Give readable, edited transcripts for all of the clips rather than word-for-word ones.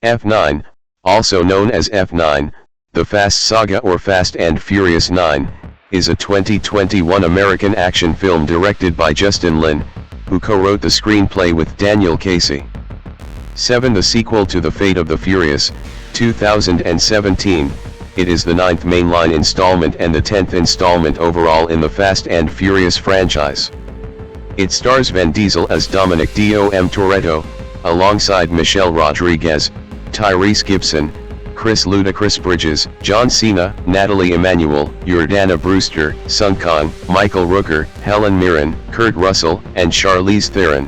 F9, also known as F9, The Fast Saga or Fast and Furious 9, is a 2021 American action film directed by Justin Lin, who co-wrote the screenplay with Daniel Casey. 7. The sequel to The Fate of the Furious, 2017, it is the 9th mainline installment and the 10th installment overall in the Fast and Furious franchise. It stars Vin Diesel as Dominic "Dom" Toretto, alongside Michelle Rodriguez, Tyrese Gibson, Chris "Ludacris" Bridges, John Cena, Natalie Emmanuel, Jordana Brewster, Sung Kang, Michael Rooker, Helen Mirren, Kurt Russell, and Charlize Theron.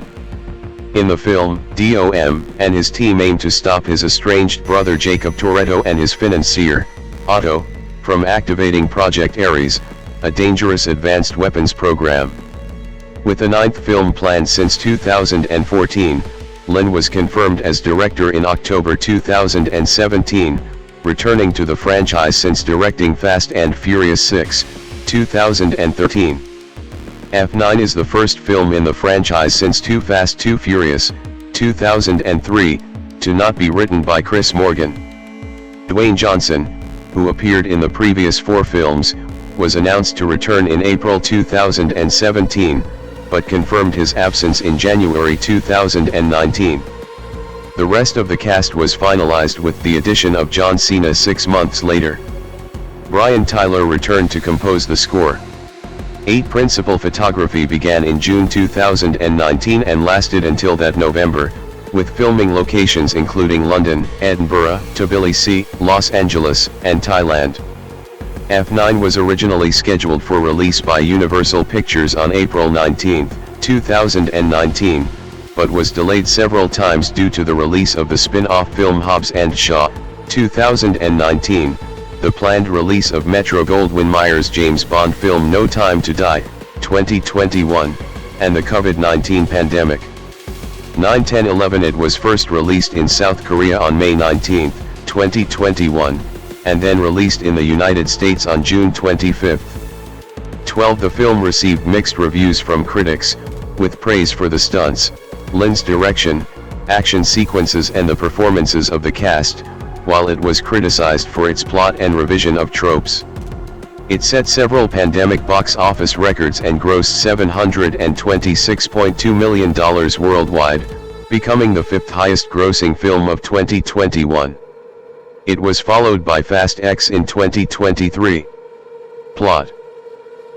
In the film, Dom and his team aim to stop his estranged brother Jacob Toretto and his financier, Otto, from activating Project Ares, a dangerous advanced weapons program. With the 9th film planned since 2014, Lin was confirmed as director in October 2017, returning to the franchise since directing Fast and Furious 6, 2013. F9 is the first film in the franchise since Too Fast Too Furious, 2003, to not be written by Chris Morgan. Dwayne Johnson, who appeared in the previous 4 films, was announced to return in April 2017, but confirmed his absence in January 2019. The rest of the cast was finalized with the addition of John Cena 6 months later. Brian Tyler returned to compose the score. 8. Principal photography began in June 2019 and lasted until that November, with filming locations including London, Edinburgh, Tbilisi, Los Angeles, and Thailand. F9 was originally scheduled for release by Universal Pictures on April 19, 2019, but was delayed several times due to the release of the spin-off film Hobbs & Shaw, 2019, the planned release of Metro-Goldwyn-Mayer's James Bond film No Time to Die, 2021, and the COVID-19 pandemic. 9/10/11 It was first released in South Korea on May 19, 2021, and then released in the United States on June 25. 12. The film received mixed reviews from critics, with praise for the stunts, Lin's direction, action sequences and the performances of the cast, while it was criticized for its plot and revision of tropes. It set several pandemic box office records and grossed $726.2 million worldwide, becoming the 5th highest grossing film of 2021. It was followed by Fast X in 2023. Plot.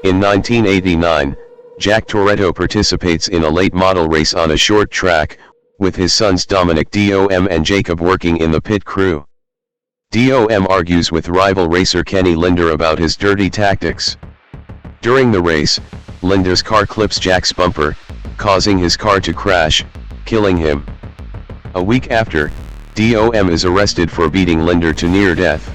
In 1989, Jack Toretto participates in a late model race on a short track, with his sons Dominic "Dom" and Jacob working in the pit crew. Dom argues with rival racer Kenny Linder about his dirty tactics. During the race, Linder's car clips Jack's bumper, causing his car to crash, killing him. A week after, Dom is arrested for beating Linder to near death.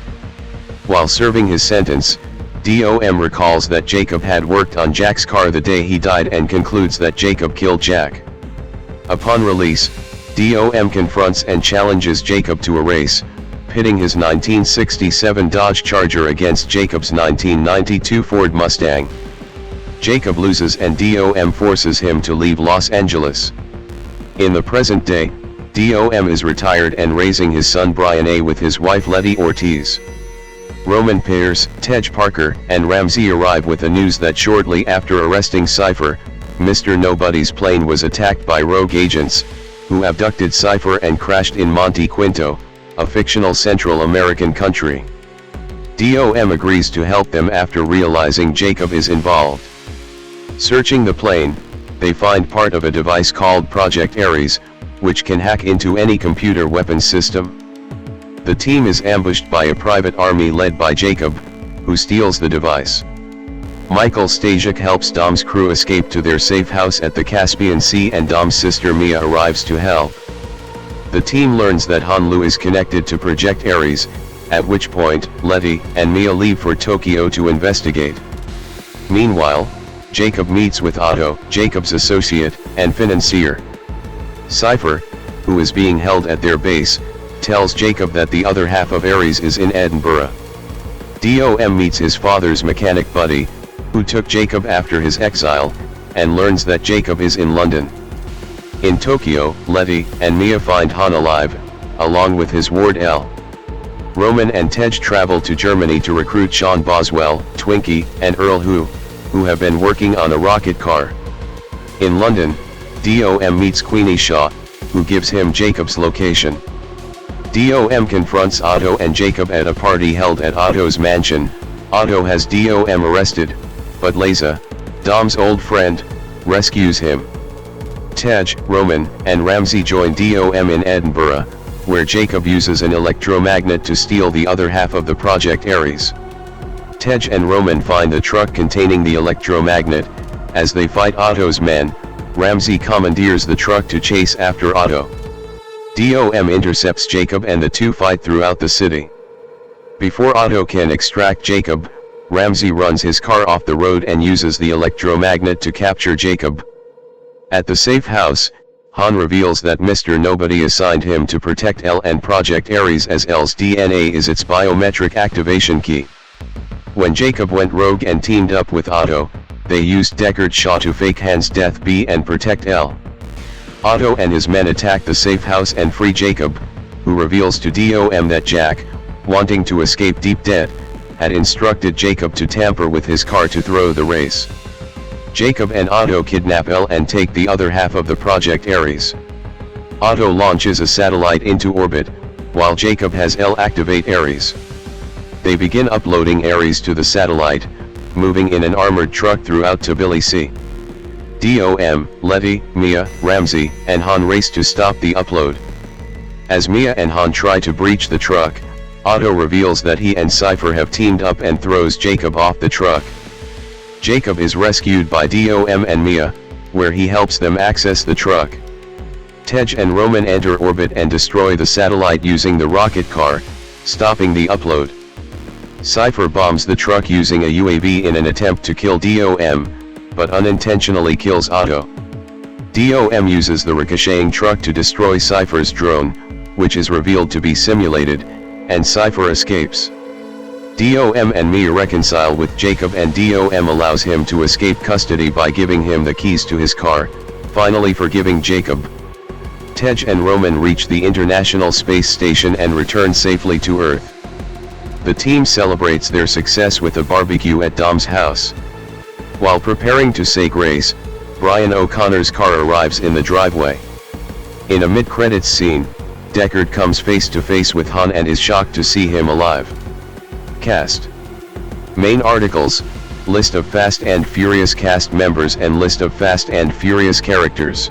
While serving his sentence, Dom recalls that Jacob had worked on Jack's car the day he died and concludes that Jacob killed Jack. Upon release, Dom confronts and challenges Jacob to a race, pitting his 1967 Dodge Charger against Jacob's 1992 Ford Mustang. Jacob loses and Dom forces him to leave Los Angeles. In the present day, Dom is retired and raising his son Brian A. with his wife Letty Ortiz. Roman Pears, Tej Parker, and Ramsey arrive with the news that shortly after arresting Cypher, Mr. Nobody's plane was attacked by rogue agents, who abducted Cypher and crashed in Monte Quinto, a fictional Central American country. Dom agrees to help them after realizing Jacob is involved. Searching the plane, they find part of a device called Project Ares, which can hack into any computer weapons system. The team is ambushed by a private army led by Jacob, who steals the device. Michael Stasiak helps Dom's crew escape to their safe house at the Caspian Sea and Dom's sister Mia arrives to help. The team learns that Hanlu is connected to Project Ares, at which point, Letty and Mia leave for Tokyo to investigate. Meanwhile, Jacob meets with Otto, Jacob's associate, and financier. Cypher, who is being held at their base, tells Jacob that the other half of Ares is in Edinburgh. Dom meets his father's mechanic buddy, who took Jacob after his exile, and learns that Jacob is in London. In Tokyo, Letty and Mia find Han alive, along with his ward L. Roman and Tej travel to Germany to recruit Sean Boswell, Twinkie, and Earl who have been working on a rocket car. In London, Dom meets Queenie Shaw, who gives him Jacob's location. Dom confronts Otto and Jacob at a party held at Otto's mansion. Otto has Dom arrested, but Liza, Dom's old friend, rescues him. Tej, Roman, and Ramsey join Dom in Edinburgh, where Jacob uses an electromagnet to steal the other half of the Project Ares. Tej and Roman find the truck containing the electromagnet. As they fight Otto's men, Ramsey commandeers the truck to chase after Otto. Dom intercepts Jacob and the two fight throughout the city. Before Otto can extract Jacob, Ramsey runs his car off the road and uses the electromagnet to capture Jacob. At the safe house, Han reveals that Mr. Nobody assigned him to protect L and Project Ares, as L's DNA is its biometric activation key. When Jacob went rogue and teamed up with Otto, they used Deckard Shaw to fake Han's death and protect L. Otto and his men attack the safe house and free Jacob, who reveals to Dom that Jack, wanting to escape Deep Dead, had instructed Jacob to tamper with his car to throw the race. Jacob and Otto kidnap L and take the other half of the Project Ares. Otto launches a satellite into orbit, while Jacob has L activate Ares. They begin uploading Ares to the satellite, moving in an armored truck throughout Tbilisi. Dom, Letty, Mia, Ramsey, and Han race to stop the upload. As Mia and Han try to breach the truck, Otto reveals that he and Cypher have teamed up and throws Jacob off the truck. Jacob is rescued by Dom and Mia, where he helps them access the truck. Tej and Roman enter orbit and destroy the satellite using the rocket car, stopping the upload. Cypher bombs the truck using a UAV in an attempt to kill Dom, but unintentionally kills Otto. Dom uses the ricocheting truck to destroy Cypher's drone, which is revealed to be simulated, and Cypher escapes. Dom and Mia reconcile with Jacob, and Dom allows him to escape custody by giving him the keys to his car, finally forgiving Jacob. Tej and Roman reach the International Space Station and return safely to Earth. The team celebrates their success with a barbecue at Dom's house. While preparing to say grace, Brian O'Connor's car arrives in the driveway. In a mid-credits scene, Deckard comes face to face with Han and is shocked to see him alive. Cast. Main articles, list of Fast and Furious cast members and list of Fast and Furious characters.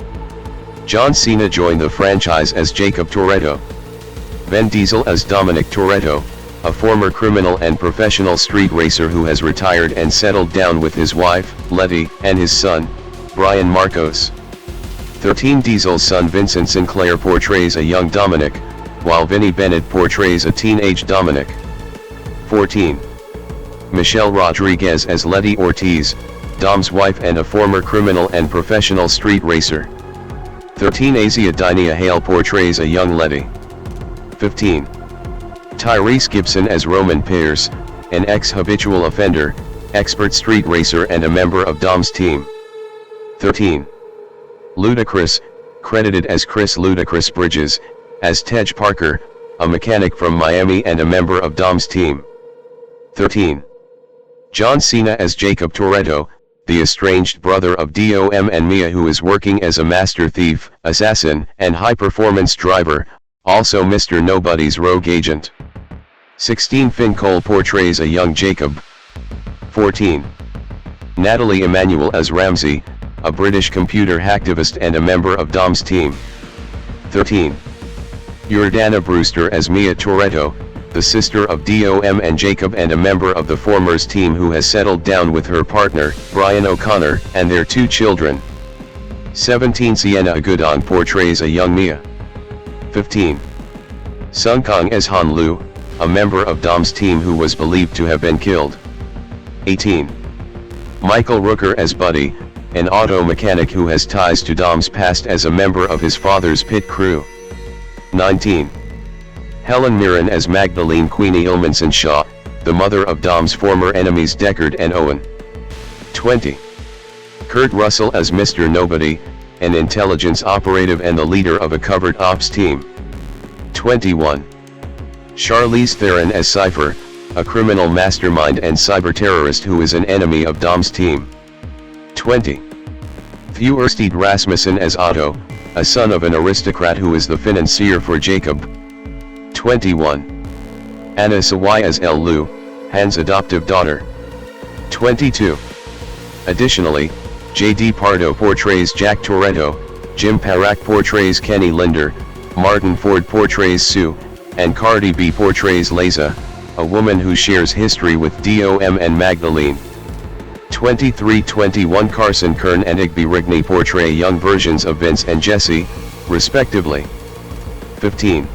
John Cena joined the franchise as Jacob Toretto. Vin Diesel as Dominic Toretto, a former criminal and professional street racer who has retired and settled down with his wife, Letty, and his son, Brian Marcos. 13 Diesel's son Vincent Sinclair portrays a young Dominic, while Vinnie Bennett portrays a teenage Dominic. 14. Michelle Rodriguez as Letty Ortiz, Dom's wife and a former criminal and professional street racer. 13 Asia Dinea Hale portrays a young Letty. 15. Tyrese Gibson as Roman Pierce, an ex-habitual offender, expert street racer and a member of Dom's team. 13. Ludacris, credited as Chris Ludacris Bridges, as Tej Parker, a mechanic from Miami and a member of Dom's team. 13. John Cena as Jacob Toretto, the estranged brother of Dom and Mia, who is working as a master thief, assassin, and high-performance driver, also Mr. Nobody's rogue agent. 16. Finn Cole portrays a young Jacob. 14. Natalie Emmanuel as Ramsey, a British computer hacktivist and a member of Dom's team. 13. Jordana Brewster as Mia Toretto, the sister of Dom and Jacob and a member of the former's team who has settled down with her partner, Brian O'Connor, and their 2 children. 17. Sienna Agudong portrays a young Mia. 15. Sung Kang as Han Lu, a member of Dom's team who was believed to have been killed. 18. Michael Rooker as Buddy, an auto mechanic who has ties to Dom's past as a member of his father's pit crew. 19. Helen Mirren as Magdalene Queenie Ilmanson Shaw, the mother of Dom's former enemies Deckard and Owen. 20. Kurt Russell as Mr. Nobody, an intelligence operative and the leader of a covert ops team. 21. Charlize Theron as Cypher, a criminal mastermind and cyber-terrorist who is an enemy of Dom's team. 20. Fjorsted Rasmussen as Otto, a son of an aristocrat who is the financier for Jacob. 21. Anna Sawai as Lu, Han's adoptive daughter. 22. Additionally, J.D. Pardo portrays Jack Toretto, Jim Parak portrays Kenny Linder, Martin Ford portrays Sue, and Cardi B portrays Liza, a woman who shares history with Dom and Magdalene. 23-21 Carson Kern and Igby Rigney portray young versions of Vince and Jesse, respectively. 15.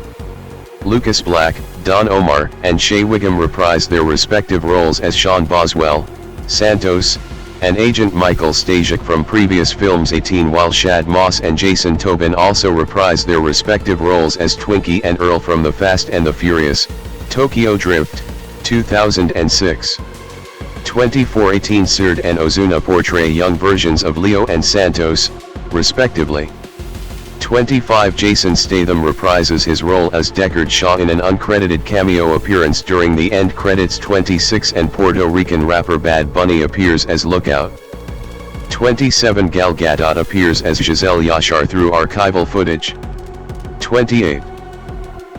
Lucas Black, Don Omar, and Shea Wiggum reprise their respective roles as Sean Boswell, Santos, and Agent Michael Stasiak from previous films 18, while Shad Moss and Jason Tobin also reprise their respective roles as Twinkie and Earl from The Fast and the Furious, Tokyo Drift, 2006. 24-18 Sird and Ozuna portray young versions of Leo and Santos, respectively. 25 Jason Statham reprises his role as Deckard Shaw in an uncredited cameo appearance during the end credits. 26 and Puerto Rican rapper Bad Bunny appears as Lookout. 27 Gal Gadot appears as Giselle Yashar through archival footage. 28.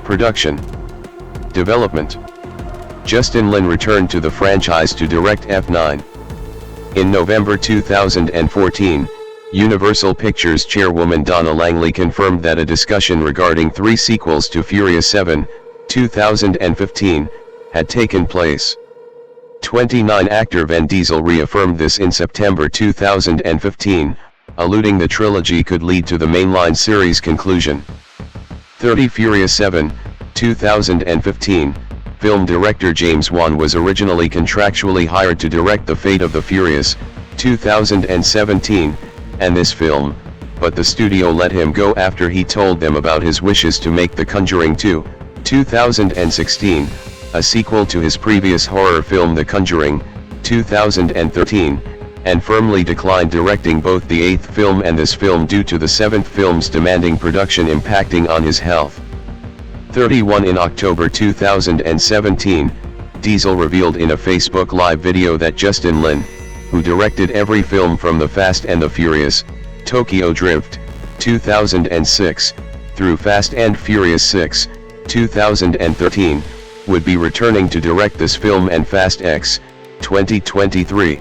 Production. Development. Justin Lin returned to the franchise to direct F9. In November 2014, Universal Pictures chairwoman Donna Langley confirmed that a discussion regarding 3 sequels to Furious 7, 2015, had taken place. 29 Actor Vin Diesel reaffirmed this in September 2015, alluding the trilogy could lead to the mainline series conclusion. 30 Furious 7, 2015, film director James Wan was originally contractually hired to direct The Fate of the Furious, 2017, and this film, but the studio let him go after he told them about his wishes to make The Conjuring 2, 2016, a sequel to his previous horror film The Conjuring, 2013, and firmly declined directing both the 8th film and this film due to the 7th film's demanding production impacting on his health. 31 In October 2017, Diesel revealed in a Facebook Live video that Justin Lin, who directed every film from The Fast and the Furious, Tokyo Drift, 2006, through Fast and Furious 6, 2013, would be returning to direct this film and Fast X, 2023.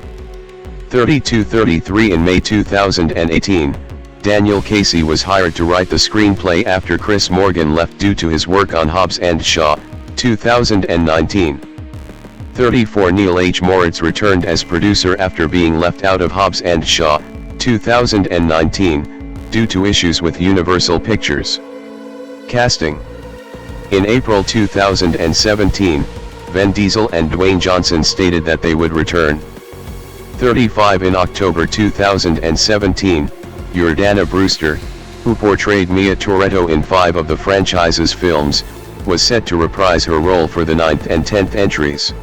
32-33 In May 2018, Daniel Casey was hired to write the screenplay after Chris Morgan left due to his work on Hobbs and Shaw, 2019. 34 Neil H. Moritz returned as producer after being left out of Hobbs and Shaw, 2019, due to issues with Universal Pictures. Casting. In April 2017, Vin Diesel and Dwayne Johnson stated that they would return. 35 In October 2017, Jordana Brewster, who portrayed Mia Toretto in 5 of the franchise's films, was set to reprise her role for the 9th and 10th entries.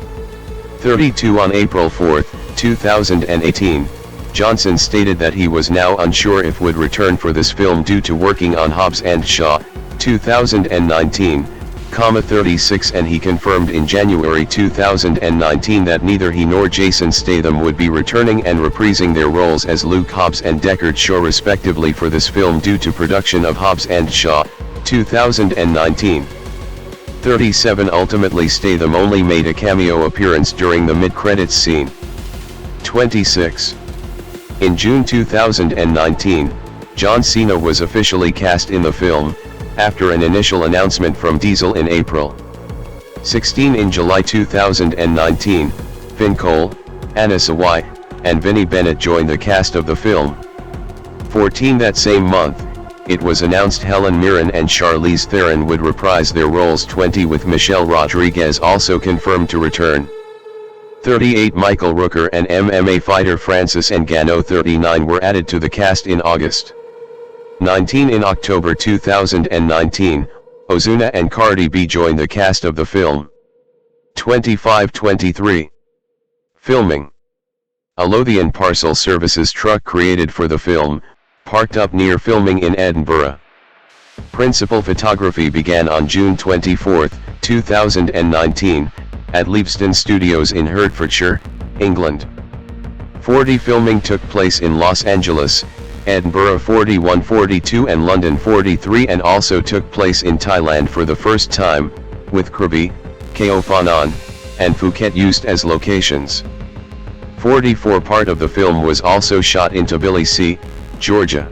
32 On April 4, 2018, Johnson stated that he was now unsure if would return for this film due to working on Hobbs and Shaw, 2019, 36, and he confirmed in January 2019 that neither he nor Jason Statham would be returning and reprising their roles as Luke Hobbs and Deckard Shaw respectively for this film due to production of Hobbs and Shaw, 2019. 37 Ultimately Statham only made a cameo appearance during the mid-credits scene. 26. In June 2019, John Cena was officially cast in the film, after an initial announcement from Diesel in April. 16 In July 2019, Finn Cole, Anna Sawai, and Vinnie Bennett joined the cast of the film. 14 That same month, it was announced Helen Mirren and Charlize Theron would reprise their roles. 20 With Michelle Rodriguez also confirmed to return. 38 Michael Rooker and MMA fighter Francis Ngannou 39 were added to the cast in August. 19 In October 2019, Ozuna and Cardi B joined the cast of the film. 25-23. Filming. A Lothian parcel services truck created for the film, parked up near filming in Edinburgh. Principal photography began on June 24, 2019, at Leavesden Studios in Hertfordshire, England. 4D filming took place in Los Angeles, Edinburgh 41-42 and London 43, and also took place in Thailand for the first time, with Krabi, Khao Phanon, and Phuket used as locations. 44 part of the film was also shot in Tbilisi, Georgia.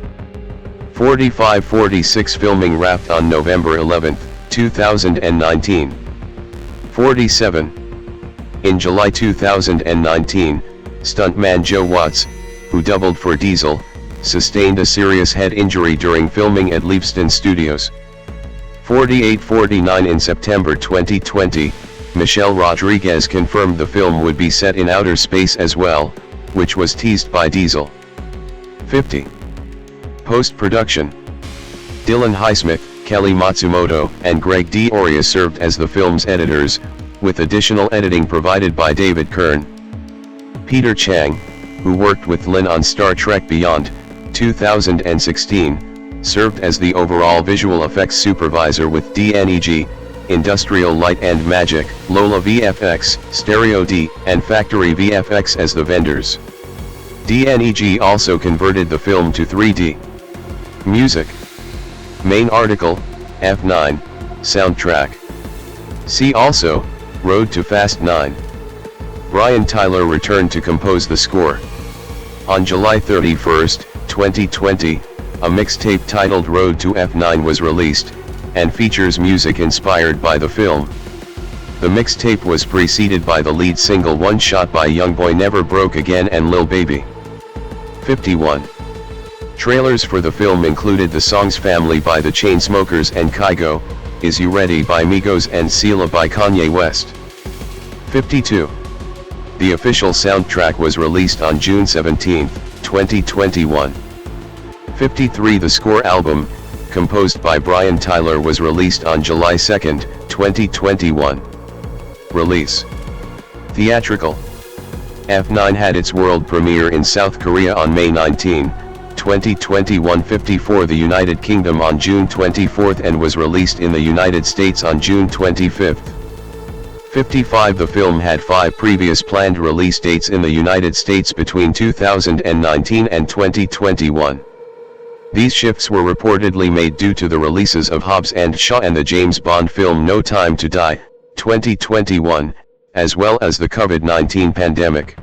45-46 filming wrapped on November 11, 2019. 47. In July 2019, stuntman Joe Watts, who doubled for Diesel, sustained a serious head injury during filming at Leavesden Studios. 48-49 In September 2020, Michelle Rodriguez confirmed the film would be set in outer space as well, which was teased by Diesel. 50. Post-production. Dylan Highsmith, Kelly Matsumoto, and Greg D'Oria served as the film's editors, with additional editing provided by David Kern. Peter Chang, who worked with Lin on Star Trek Beyond, 2016, served as the overall visual effects supervisor with DNEG, Industrial Light and Magic, Lola VFX, Stereo D, and Factory VFX as the vendors. DNEG also converted the film to 3D. Music. Main article, F9, Soundtrack. See also, Road to Fast 9. Brian Tyler returned to compose the score. On July 31, 2020, a mixtape titled Road to F9 was released, and features music inspired by the film. The mixtape was preceded by the lead single One Shot by Youngboy Never Broke Again and Lil Baby. 51. Trailers for the film included the songs Family by the Chainsmokers and Kygo, Is You Ready by Migos and Sela by Kanye West. 52. The official soundtrack was released on June 17, 2021. 53. The score album, composed by Brian Tyler, was released on July 2, 2021. Release. Theatrical. F9 had its world premiere in South Korea on May 19, 2021. 54. The United Kingdom on June 24 and was released in the United States on June 25. 55. The film had 5 previous planned release dates in the United States between 2019 and 2021. These shifts were reportedly made due to the releases of Hobbs and Shaw and the James Bond film No Time to Die, 2021, as well as the COVID-19 pandemic.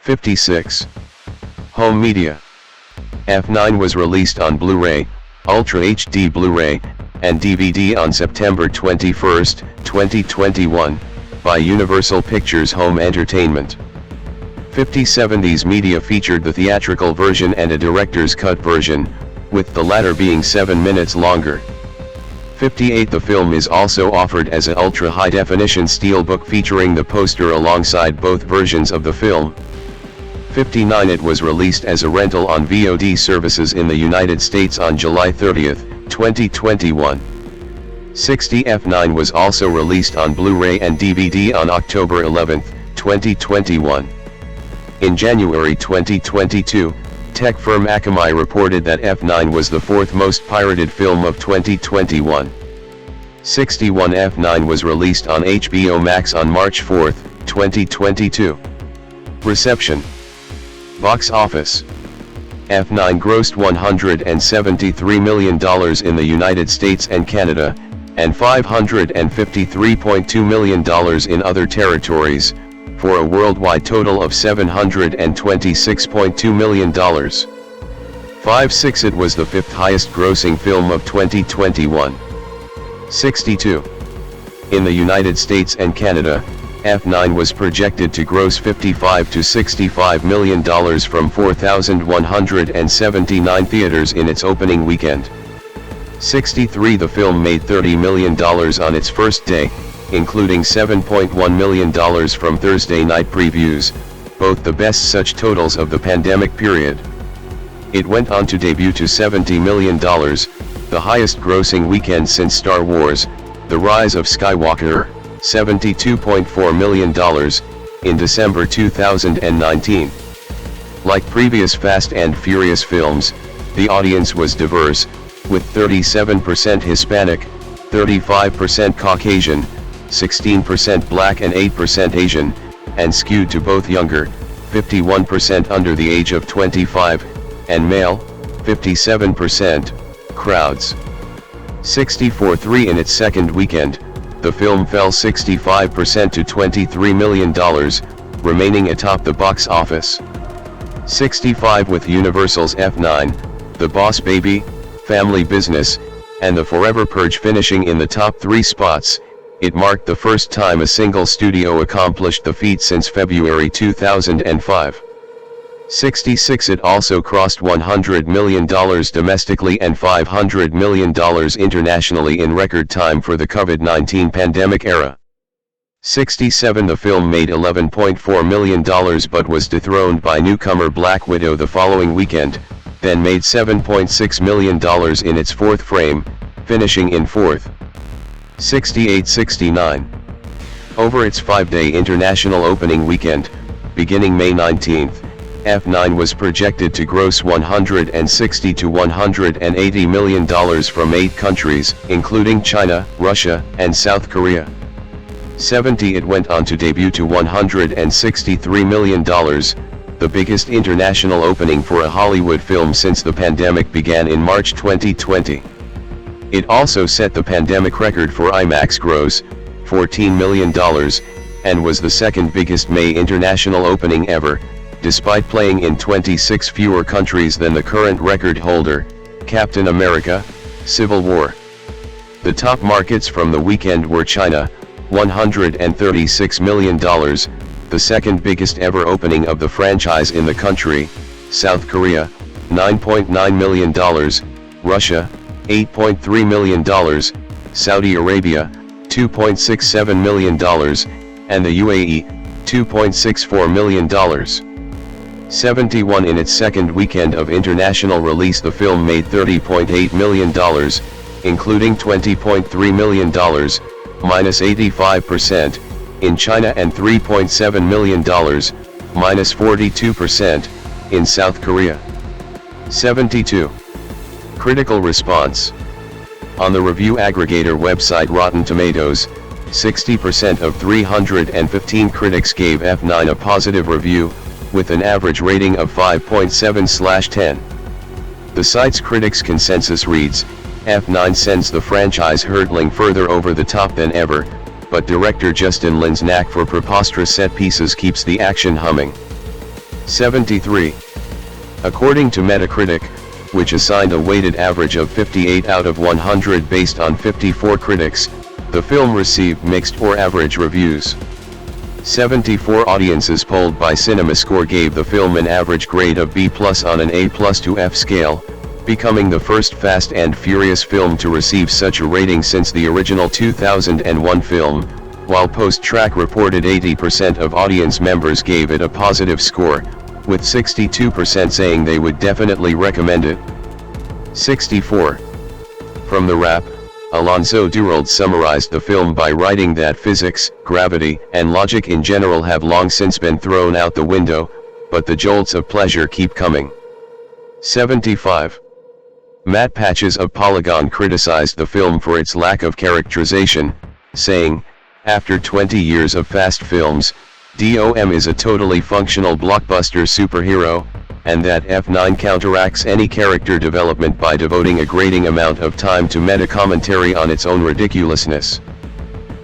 56. Home media. F9 was released on Blu-ray, Ultra HD Blu-ray, and DVD on September 21, 2021, by Universal Pictures Home Entertainment. 57. These media featured the theatrical version and a director's cut version, with the latter being 7 minutes longer. 58. The film is also offered as an ultra-high-definition steelbook featuring the poster alongside both versions of the film. 59. It was released as a rental on VOD services in the United States on July 30, 2021. 60. F9 was also released on Blu-ray and DVD on October 11, 2021. In January 2022, tech firm Akamai reported that F9 was the 4th most pirated film of 2021. 61. F9 was released on HBO Max on March 4, 2022. Reception. Box office. F9 grossed $173 million in the United States and Canada, and $553.2 million in other territories, for a worldwide total of $726.2 million. 56. It was the 5th highest grossing film of 2021. 62. In the United States and Canada, F9 was projected to gross $55 to $65 million from 4,179 theaters in its opening weekend. 63. The film made $30 million on its first day, including $7.1 million from Thursday night previews, both the best such totals of the pandemic period. It went on to debut to $70 million, the highest grossing weekend since Star Wars: The Rise of Skywalker, $72.4 million, in December 2019. Like previous Fast and Furious films, the audience was diverse, with 37% Hispanic, 35% Caucasian, 16% Black and 8% Asian, and skewed to both younger, 51% under the age of 25, and male, 57%, crowds. 64.3 in its second weekend, the film fell 65% to $23 million, remaining atop the box office. 65 with Universal's F9, The Boss Baby, Family Business, and The Forever Purge finishing in the top 3 spots. It marked the first time a single studio accomplished the feat since February 2005. 66 It also crossed $100 million domestically and $500 million internationally in record time for the COVID-19 pandemic era. 67 The film made $11.4 million but was dethroned by newcomer Black Widow the following weekend, then made $7.6 million in its fourth frame, finishing in fourth. 68-69. Over its 5-day international opening weekend, beginning May 19, F9 was projected to gross $160 to $180 million from 8 countries, including China, Russia, and South Korea. 70 It went on to debut to $163 million, the biggest international opening for a Hollywood film since the pandemic began in March 2020. It also set the pandemic record for IMAX gross, $14 million, and was the second biggest May international opening ever, despite playing in 26 fewer countries than the current record holder, Captain America: Civil War. The top markets from the weekend were China, $136 million, the second biggest ever opening of the franchise in the country, South Korea, $9.9 million, Russia, $8.3 million, Saudi Arabia, $2.67 million, and the UAE, $2.64 million. 71 In its second weekend of international release, the film made $30.8 million, including $20.3 million, minus 85%, in China and $3.7 million, minus 42%, in South Korea. 72. Critical response. On the review aggregator website Rotten Tomatoes, 60% of 315 critics gave F9 a positive review, with an average rating of 5.7/10. The site's critics' consensus reads, F9 sends the franchise hurtling further over the top than ever, but director Justin Lin's knack for preposterous set pieces keeps the action humming. 73. According to Metacritic, which assigned a weighted average of 58 out of 100 based on 54 critics, the film received mixed or average reviews. 74 audiences polled by CinemaScore gave the film an average grade of B+ on an A+ to F scale, becoming the first Fast and Furious film to receive such a rating since the original 2001 film, while Post-Track reported 80% of audience members gave it a positive score, with 62% saying they would definitely recommend it. 64. From The Wrap, Alonso Durald summarized the film by writing that physics, gravity, and logic in general have long since been thrown out the window, but the jolts of pleasure keep coming. 75. Matt Patches of Polygon criticized the film for its lack of characterization, saying, after 20 years of fast films, DOM is a totally functional blockbuster superhero, and that F9 counteracts any character development by devoting a grating amount of time to meta-commentary on its own ridiculousness.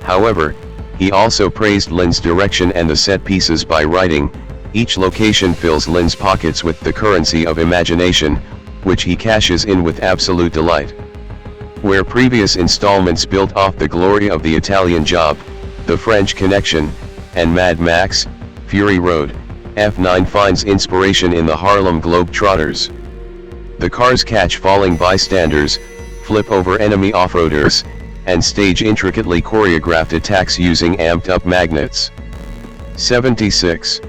However, he also praised Lin's direction and the set pieces by writing, each location fills Lin's pockets with the currency of imagination, which he cashes in with absolute delight. Where previous installments built off the glory of the Italian Job, The French Connection, and Mad Max: Fury Road, F9 finds inspiration in the Harlem Globetrotters. The cars catch falling bystanders, flip over enemy off-roaders, and stage intricately choreographed attacks using amped-up magnets. 76.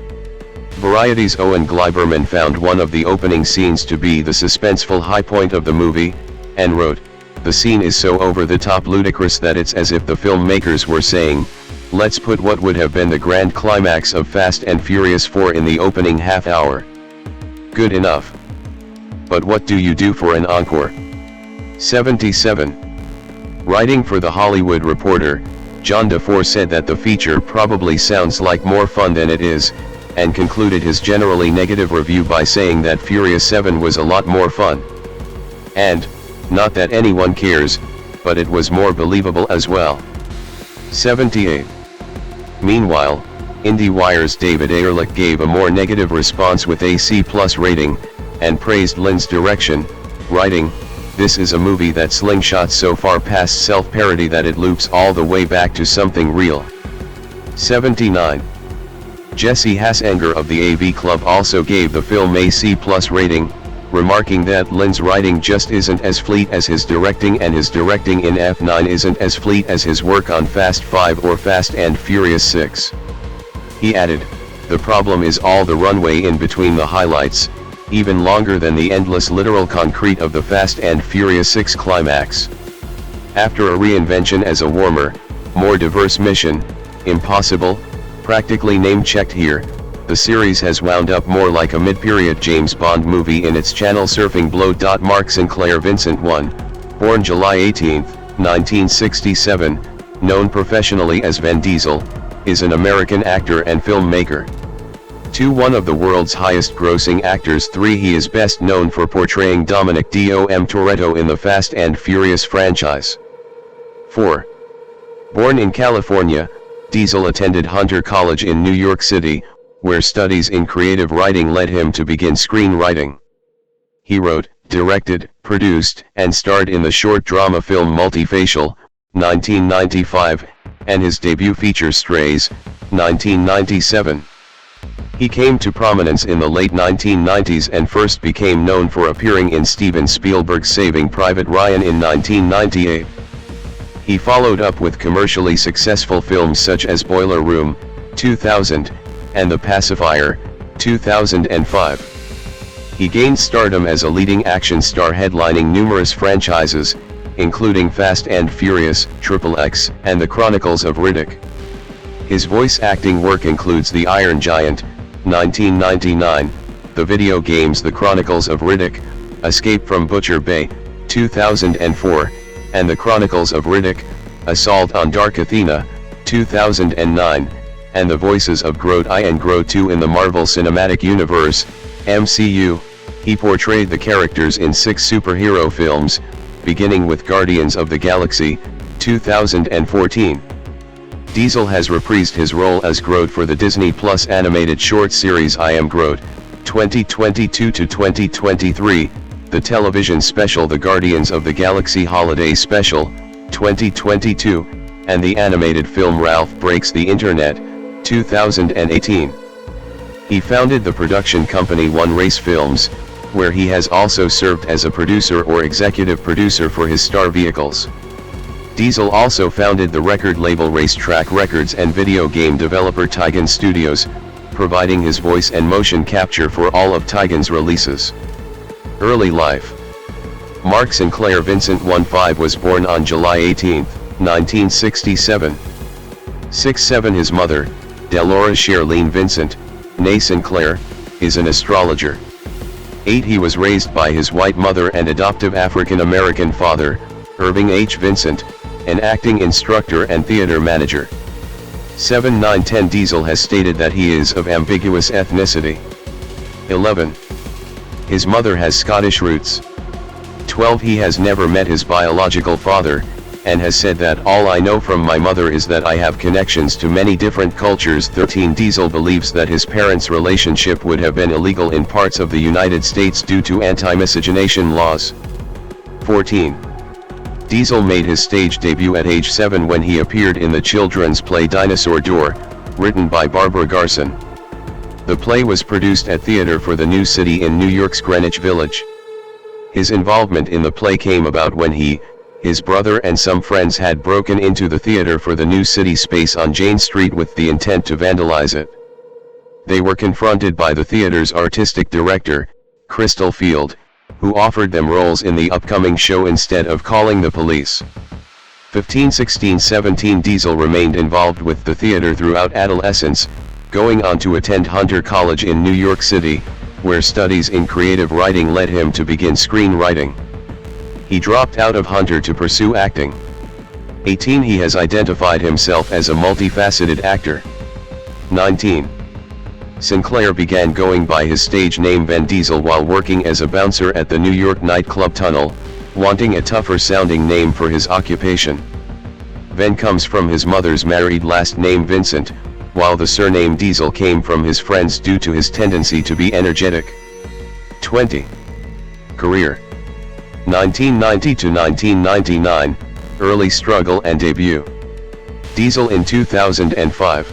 Variety's Owen Gleiberman found one of the opening scenes to be the suspenseful high point of the movie, and wrote, "The scene is so over-the-top ludicrous that it's as if the filmmakers were saying, let's put what would have been the grand climax of Fast and Furious 4 in the opening half hour. Good enough. But what do you do for an encore?" 77. Writing for The Hollywood Reporter, John DeFore said that the feature probably sounds like more fun than it is, and concluded his generally negative review by saying that Furious 7 was a lot more fun. And, not that anyone cares, but it was more believable as well. 78. Meanwhile, IndieWire's David Ehrlich gave a more negative response with a C+ rating, and praised Lynn's direction, writing, "This is a movie that slingshots so far past self-parody that it loops all the way back to something real." 79. Jesse Hassanger of the AV Club also gave the film a C+ rating, remarking that Lynn's writing just isn't as fleet as his directing, and his directing in F9 isn't as fleet as his work on Fast 5 or Fast and Furious 6. He added, "The problem is all the runway in between the highlights, even longer than the endless literal concrete of the Fast and Furious 6 climax. After a reinvention as a warmer, more diverse mission, impossible, practically name-checked here, the series has wound up more like a mid-period James Bond movie in its channel surfing blow. Mark Sinclair Vincent I, born July 18, 1967, known professionally as Vin Diesel, is an American actor and filmmaker. 2. One of the world's highest-grossing actors. 3. He is best known for portraying Dominic Dom Toretto in the Fast and Furious franchise. 4. Born in California, Diesel attended Hunter College in New York City, where studies in creative writing led him to begin screenwriting. He wrote, directed, produced, and starred in the short drama film Multifacial, 1995, and his debut feature Strays, 1997. He came to prominence in the late 1990s and first became known for appearing in Steven Spielberg's Saving Private Ryan in 1998. He followed up with commercially successful films such as Boiler Room, 2000, and The Pacifier, 2005. He gained stardom as a leading action star headlining numerous franchises, including Fast and Furious, XXX, and The Chronicles of Riddick. His voice acting work includes The Iron Giant, 1999, the video games The Chronicles of Riddick, Escape from Butcher Bay, 2004, and The Chronicles of Riddick, Assault on Dark Athena, 2009, and the voices of Groot I and Groot 2 in the Marvel Cinematic Universe, MCU. He portrayed the characters in 6 superhero films, beginning with Guardians of the Galaxy, 2014. Diesel has reprised his role as Groot for the Disney Plus animated short series I Am Groot, 2022-2023, the television special The Guardians of the Galaxy Holiday Special, 2022, and the animated film Ralph Breaks the Internet, 2018. He founded the production company One Race Films, where he has also served as a producer or executive producer for his star vehicles. Diesel also founded the record label Racetrack Records and video game developer Tigan Studios, providing his voice and motion capture for all of Tigan's releases. Early life. Mark Sinclair Vincent I was born on July 18, 1967. 6-7 His mother, Delora Sherleen Vincent, née Sinclair, is an astrologer. 8 He was raised by his white mother and adoptive African-American father, Irving H. Vincent, an acting instructor and theater manager. 7 9 10 Diesel has stated that he is of ambiguous ethnicity. 11. His mother has Scottish roots. 12 He has never met his biological father, and has said that all I know from my mother is that I have connections to many different cultures. 13 Diesel believes that his parents' relationship would have been illegal in parts of the United States due to anti-miscegenation laws. 14. Diesel made his stage debut at age 7 when he appeared in the children's play Dinosaur Door, written by Barbara Garson. The play was produced at Theater for the New City in New York's Greenwich Village. His involvement in the play came about when he, his brother and some friends had broken into the Theater for the New City space on Jane Street with the intent to vandalize it. They were confronted by the theater's artistic director, Crystal Field, who offered them roles in the upcoming show instead of calling the police. 15 16 17 Diesel remained involved with the theater throughout adolescence, going on to attend Hunter College in New York City, where studies in creative writing led him to begin screenwriting. He dropped out of Hunter to pursue acting. 18. He has identified himself as a multifaceted actor. 19. Sinclair began going by his stage name Vin Diesel while working as a bouncer at the New York nightclub Tunnel, wanting a tougher sounding name for his occupation. Vin comes from his mother's married last name Vincent, while the surname Diesel came from his friends due to his tendency to be energetic. 20. Career. 1990 to 1999, early struggle and debut. Diesel in 2005.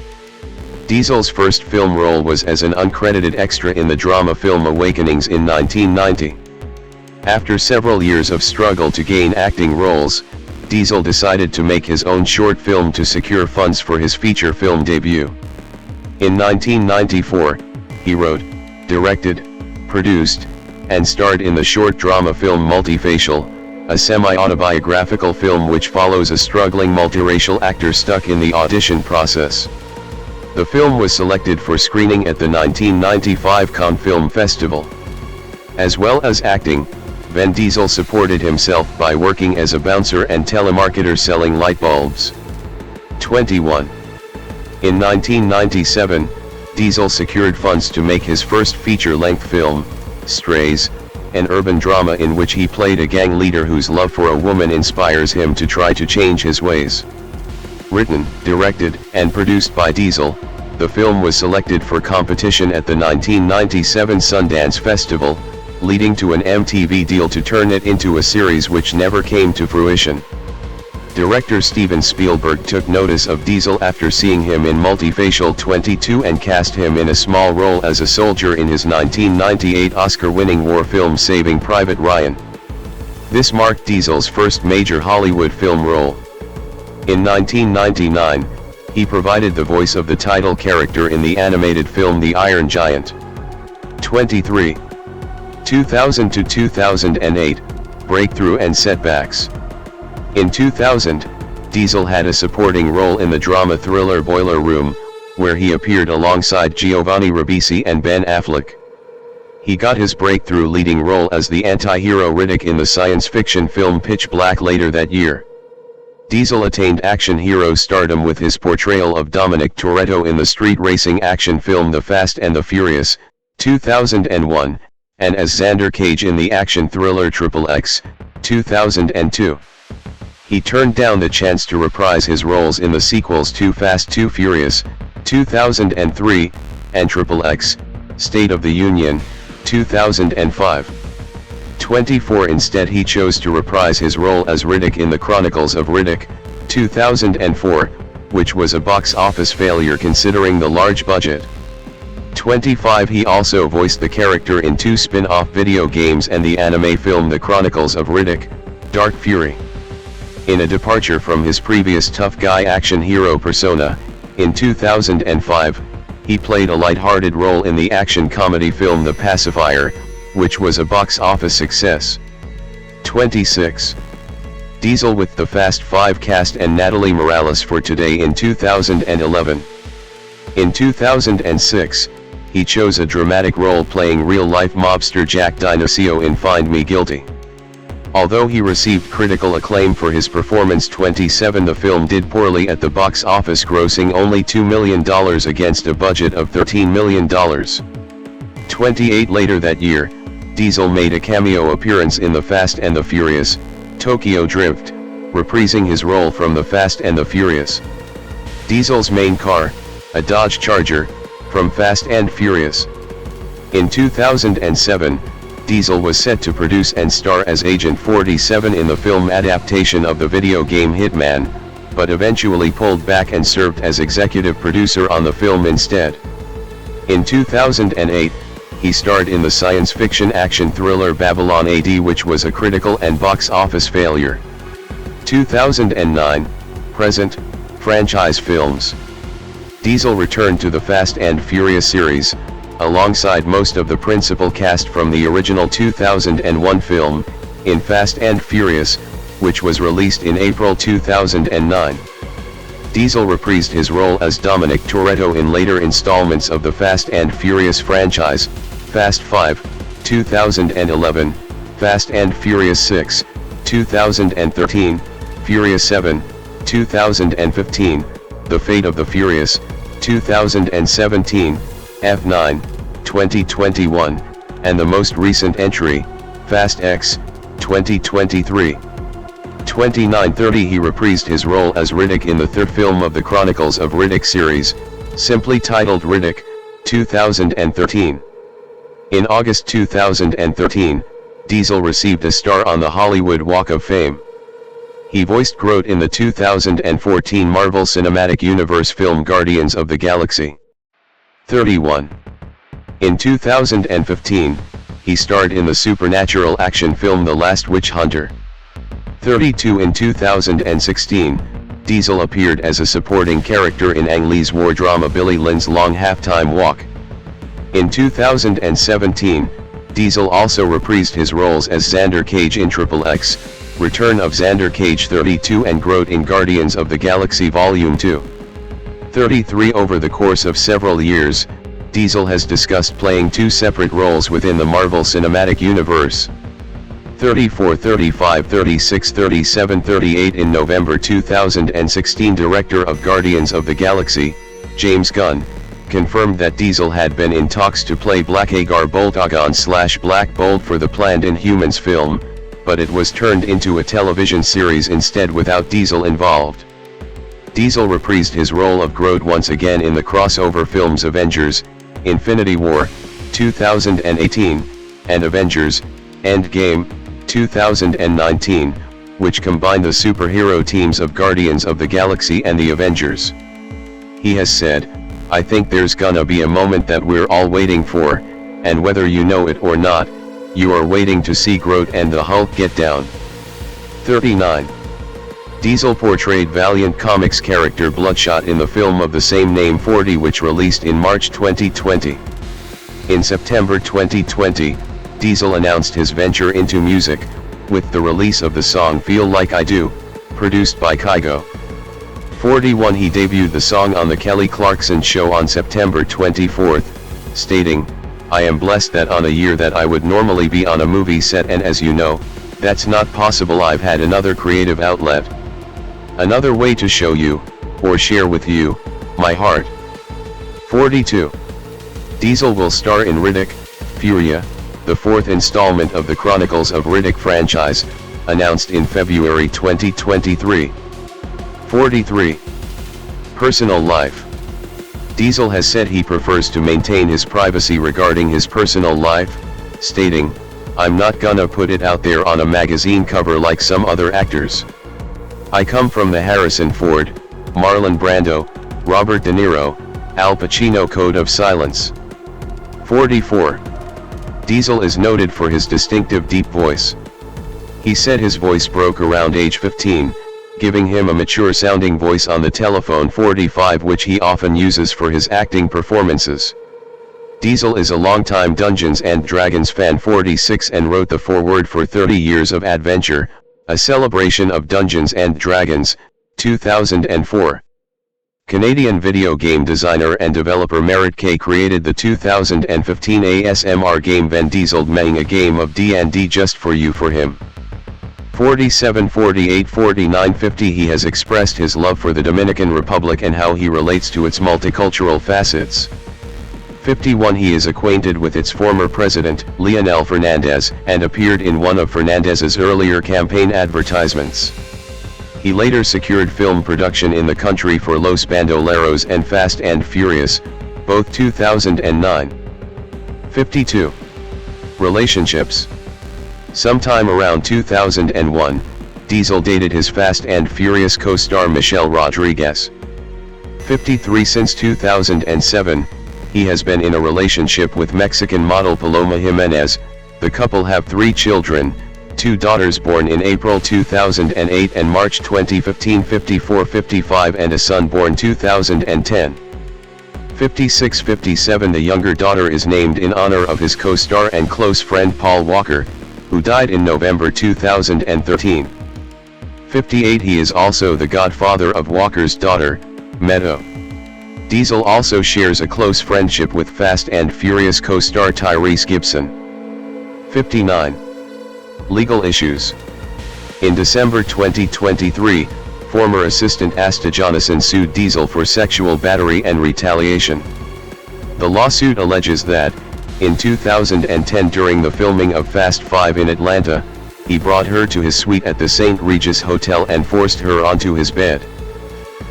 Diesel's first film role was as an uncredited extra in the drama film Awakenings in 1990. After several years of struggle to gain acting roles, Diesel decided to make his own short film to secure funds for his feature film debut. In 1994, he wrote, directed, produced, and starred in the short drama film Multifacial, a semi-autobiographical film which follows a struggling multiracial actor stuck in the audition process. The film was selected for screening at the 1995 Cannes Film Festival. As well as acting, Vin Diesel supported himself by working as a bouncer and telemarketer selling light bulbs. 21. In 1997, Diesel secured funds to make his first feature-length film, Strays, an urban drama in which he played a gang leader whose love for a woman inspires him to try to change his ways. Written, directed, and produced by Diesel, the film was selected for competition at the 1997 Sundance Festival, leading to an MTV deal to turn it into a series which never came to fruition. Director Steven Spielberg took notice of Diesel after seeing him in Multifacial 22 and cast him in a small role as a soldier in his 1998 Oscar-winning war film Saving Private Ryan. This marked Diesel's first major Hollywood film role. In 1999, he provided the voice of the title character in the animated film The Iron Giant. 23. 2000 to 2008, Breakthrough and Setbacks. In 2000, Diesel had a supporting role in the drama thriller Boiler Room, where he appeared alongside Giovanni Ribisi and Ben Affleck. He got his breakthrough leading role as the anti-hero Riddick in the science fiction film Pitch Black later that year. Diesel attained action hero stardom with his portrayal of Dominic Toretto in the street racing action film The Fast and the Furious, 2001, and as Xander Cage in the action thriller XXX, 2002. He turned down the chance to reprise his roles in the sequels Too Fast Too Furious, 2003, and XXX, State of the Union, 2005. 24. Instead he chose to reprise his role as Riddick in The Chronicles of Riddick, 2004, which was a box office failure considering the large budget. 25. He also voiced the character in 2 spin-off video games and the anime film The Chronicles of Riddick, Dark Fury. In a departure from his previous tough guy action hero persona, in 2005, he played a light-hearted role in the action comedy film The Pacifier, which was a box office success. 26. Diesel with the Fast 5 cast and Natalie Morales for Today in 2011. In 2006, he chose a dramatic role playing real-life mobster Jack Dinocio in Find Me Guilty. Although he received critical acclaim for his performance, 27, the film did poorly at the box office, grossing only $2 million against a budget of $13 million. 28. Later that year, Diesel made a cameo appearance in The Fast and the Furious, Tokyo Drift, reprising his role from The Fast and the Furious. Diesel's main car, a Dodge Charger, from Fast and Furious. In 2007, Diesel was set to produce and star as Agent 47 in the film adaptation of the video game Hitman, but eventually pulled back and served as executive producer on the film instead. In 2008, he starred in the science fiction action thriller Babylon AD, which was a critical and box office failure. 2009, present, franchise films. Diesel returned to the Fast and Furious series, alongside most of the principal cast from the original 2001 film, in Fast and Furious, which was released in April 2009. Diesel reprised his role as Dominic Toretto in later installments of the Fast and Furious franchise, Fast 5, 2011, Fast and Furious 6, 2013, Furious 7, 2015, The Fate of the Furious, 2017, F9, 2021, and the most recent entry, Fast X, 2023. 2930 he reprised his role as Riddick in the third film of the Chronicles of Riddick series, simply titled Riddick, 2013. In August 2013, Diesel received a star on the Hollywood Walk of Fame. He voiced Groot in the 2014 Marvel Cinematic Universe film Guardians of the Galaxy. 31. In 2015, he starred in the supernatural action film The Last Witch Hunter. 32. In 2016, Diesel appeared as a supporting character in Ang Lee's war drama Billy Lynn's Long Halftime Walk. In 2017, Diesel also reprised his roles as Xander Cage in Triple X, Return of Xander Cage 32 and Groot in Guardians of the Galaxy Volume 2. 33. Over the course of several years, Diesel has discussed playing two separate roles within the Marvel Cinematic Universe. 34, 35, 36, 37, 38. In November 2016, director of Guardians of the Galaxy, James Gunn, confirmed that Diesel had been in talks to play Black Agar Boltagon/Black Bolt for the planned Inhumans film, but it was turned into a television series instead without Diesel involved. Diesel reprised his role of Groot once again in the crossover films Avengers, Infinity War, 2018, and Avengers, Endgame, 2019, which combine the superhero teams of Guardians of the Galaxy and the Avengers. He has said, "I think there's gonna be a moment that we're all waiting for, and whether you know it or not, you are waiting to see Groot and the Hulk get down." 39. Diesel portrayed Valiant Comics character Bloodshot in the film of the same name 40, which released in March 2020. In September 2020, Diesel announced his venture into music, with the release of the song Feel Like I Do, produced by Kygo. 41. He debuted the song on The Kelly Clarkson Show on September 24, stating, "I am blessed that on a year that I would normally be on a movie set, and as you know, that's not possible. I've had another creative outlet. Another way to show you, or share with you, my heart." 42. Diesel will star in Riddick, Furia, the fourth installment of the Chronicles of Riddick franchise, announced in February 2023. 43. Personal life. Diesel has said he prefers to maintain his privacy regarding his personal life, stating, "I'm not gonna put it out there on a magazine cover like some other actors. I come from the Harrison Ford, Marlon Brando, Robert De Niro, Al Pacino code of silence." 44. Diesel is noted for his distinctive deep voice. He said his voice broke around age 15, giving him a mature-sounding voice on the telephone. 45, which he often uses for his acting performances. Diesel is a longtime Dungeons & Dragons fan. 46, and wrote the foreword for 30 Years of Adventure, a celebration of Dungeons & Dragons, 2004. Canadian video game designer and developer Merritt K created the 2015 ASMR game Vin Diesel, making a game of D&D just for you for him. 47, 48, 49, 50. He has expressed his love for the Dominican Republic and how he relates to its multicultural facets. 51. He is acquainted with its former president, Leonel Fernandez, and appeared in one of Fernandez's earlier campaign advertisements. He later secured film production in the country for Los Bandoleros and Fast and Furious, both 2009. 52. Relationships. Sometime around 2001, Diesel dated his Fast and Furious co-star Michelle Rodriguez. 53. Since 2007, he has been in a relationship with Mexican model Paloma Jimenez. The couple have 3 children, 2 daughters born in April 2008 and March 2015, 54, 55, and a son born 2010. 56, 57. The younger daughter is named in honor of his co-star and close friend Paul Walker, who died in November 2013. 58. He is also the godfather of Walker's daughter, Meadow. Diesel also shares a close friendship with Fast and Furious co-star Tyrese Gibson. 59. Legal issues. In December 2023, former assistant Asta Jonasson sued Diesel for sexual battery and retaliation. The lawsuit alleges that, in 2010 during the filming of Fast 5 in Atlanta, he brought her to his suite at the St. Regis Hotel and forced her onto his bed.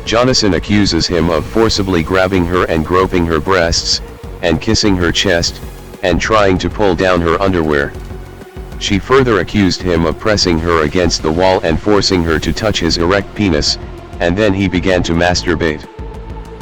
Jonasson accuses him of forcibly grabbing her and groping her breasts, and kissing her chest, and trying to pull down her underwear. She further accused him of pressing her against the wall and forcing her to touch his erect penis, and then he began to masturbate.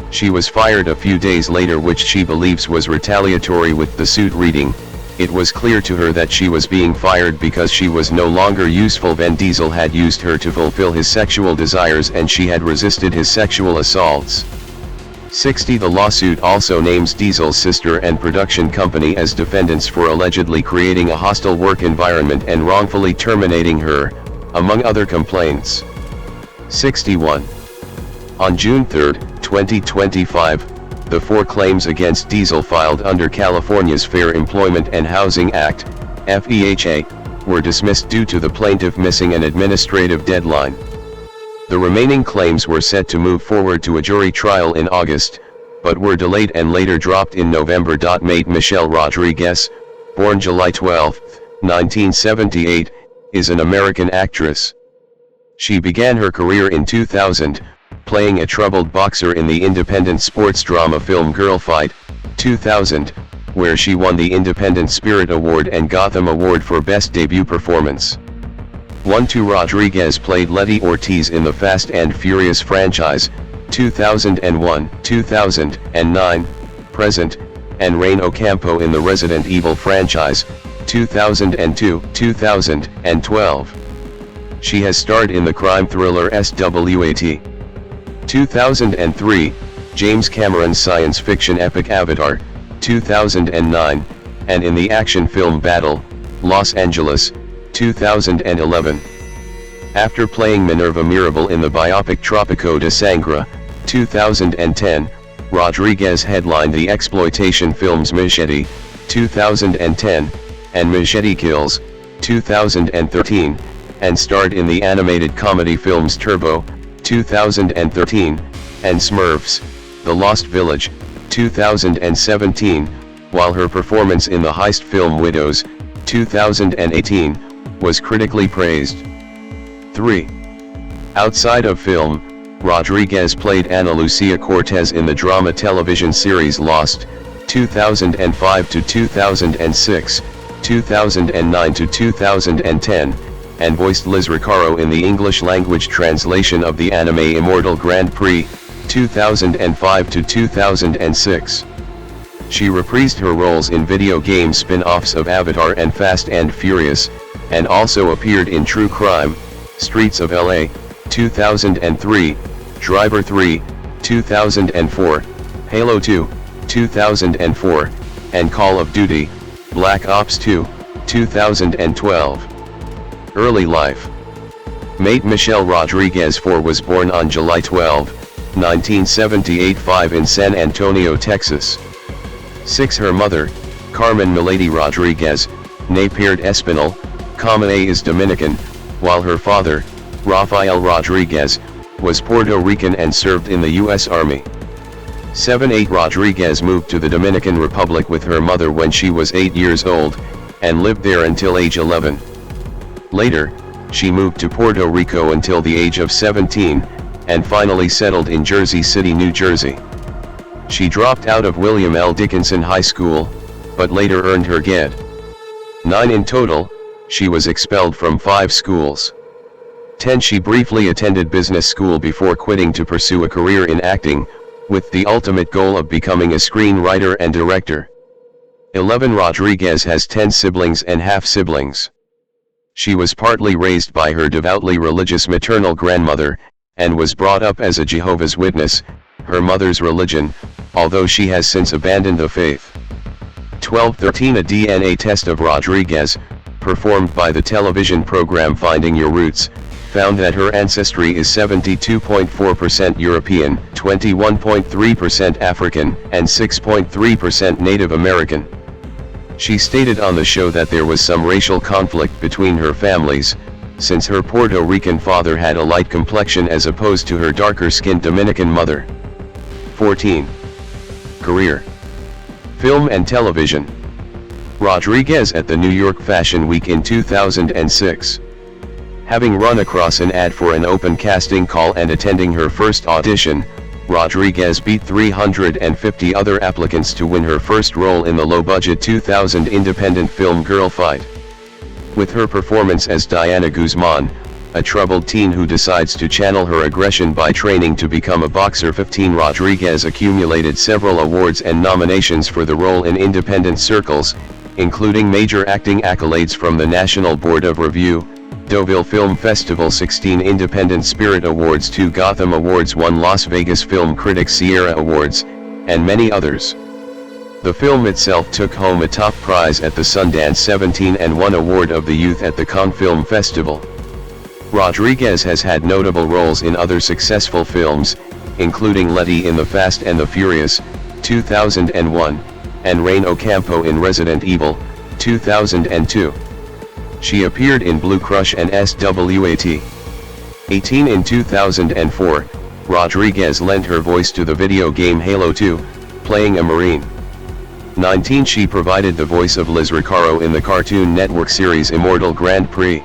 She was fired a few days later, which she believes was retaliatory, with the suit reading, "It was clear to her that she was being fired because she was no longer useful when Diesel had used her to fulfill his sexual desires and she had resisted his sexual assaults." 60. The lawsuit also names Diesel's sister and production company as defendants for allegedly creating a hostile work environment and wrongfully terminating her, among other complaints. 61. On June 3, 2025, the 4 claims against Diesel filed under California's Fair Employment and Housing Act, FEHA, were dismissed due to the plaintiff missing an administrative deadline. The remaining claims were set to move forward to a jury trial in August, but were delayed and later dropped in November. Mate Michelle Rodriguez, born July 12, 1978, is an American actress. She began her career in 2000, playing a troubled boxer in the independent sports drama film Girl Fight, 2000, where she won the Independent Spirit Award and Gotham Award for Best Debut Performance. 1-2 Rodriguez played Letty Ortiz in the Fast and Furious franchise, 2001, 2009, present, and Rain Ocampo in the Resident Evil franchise, 2002, 2012. She has starred in the crime thriller SWAT. 2003, James Cameron's science fiction epic Avatar, 2009, and in the action film Battle, Los Angeles, 2011. After playing Minerva Mirabal in the biopic Tropico de Sangre, 2010, Rodriguez headlined the exploitation films Machete, 2010, and Machete Kills, 2013, and starred in the animated comedy films Turbo, 2013, and Smurfs, The Lost Village, 2017, while her performance in the heist film Widows, 2018, was critically praised. 3. Outside of film, Rodriguez played Ana Lucia Cortez in the drama television series Lost, 2005 to 2006, 2009 to 2010, and voiced Liz Recaro in the English-language translation of the anime Immortal Grand Prix, 2005 to 2006. She reprised her roles in video game spin-offs of Avatar and Fast and Furious, and also appeared in True Crime, Streets of LA, 2003, Driver 3, 2004, Halo 2, 2004, and Call of Duty, Black Ops 2, 2012. Early life. Mate Michelle Rodriguez IV was born on July 12, 1978 in San Antonio, Texas. 6. Her mother, Carmen Milady Rodriguez, née Pierd Espinal, A is Dominican, while her father, Rafael Rodriguez, was Puerto Rican and served in the U.S. Army. 7. 8. Rodriguez moved to the Dominican Republic with her mother when she was 8 years old, and lived there until age 11. Later, she moved to Puerto Rico until the age of 17, and finally settled in Jersey City, New Jersey. She dropped out of William L. Dickinson High School, but later earned her GED. 9. In total, she was expelled from 5 schools. 10. She briefly attended business school before quitting to pursue a career in acting, with the ultimate goal of becoming a screenwriter and director. 11. Rodriguez has 10 siblings and half-siblings. She was partly raised by her devoutly religious maternal grandmother, and was brought up as a Jehovah's Witness, her mother's religion, although she has since abandoned the faith. 12. 13. A DNA test of Rodriguez, performed by the television program Finding Your Roots, found that her ancestry is 72.4% European, 21.3% African, and 6.3% Native American. She stated on the show that there was some racial conflict between her families, since her Puerto Rican father had a light complexion as opposed to her darker-skinned Dominican mother. 14. Career. Film and television. Rodriguez at the New York Fashion Week in 2006. Having run across an ad for an open casting call and attending her first audition, Rodriguez beat 350 other applicants to win her first role in the low-budget 2000 independent film Girl Fight. With her performance as Diana Guzman, a troubled teen who decides to channel her aggression by training to become a boxer, 15, Rodriguez accumulated several awards and nominations for the role in independent circles, including major acting accolades from the National Board of Review, Deauville Film Festival, 16 Independent Spirit Awards, 2 Gotham Awards, 1 Las Vegas Film Critics Sierra Awards, and many others. The film itself took home a top prize at the Sundance 17 and 1 award of the Youth at the Cannes Film Festival. Rodriguez has had notable roles in other successful films, including Letty in The Fast and the Furious, 2001, and Rain Ocampo in Resident Evil, 2002. She appeared in Blue Crush and SWAT. 18. In 2004, Rodriguez lent her voice to the video game Halo 2, playing a Marine. 19. She provided the voice of Liz Recaro in the Cartoon Network series Immortal Grand Prix.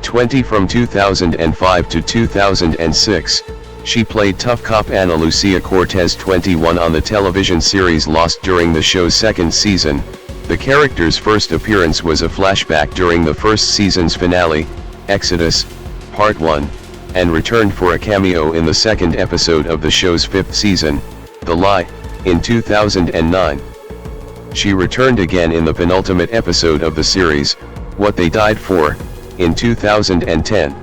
20. From 2005 to 2006, she played tough cop Ana Lucia Cortez. 21. On the television series Lost during the show's second season, the character's first appearance was a flashback during the first season's finale, Exodus, Part 1, and returned for a cameo in the second episode of the show's fifth season, The Lie, in 2009. She returned again in the penultimate episode of the series, What They Died For, in 2010.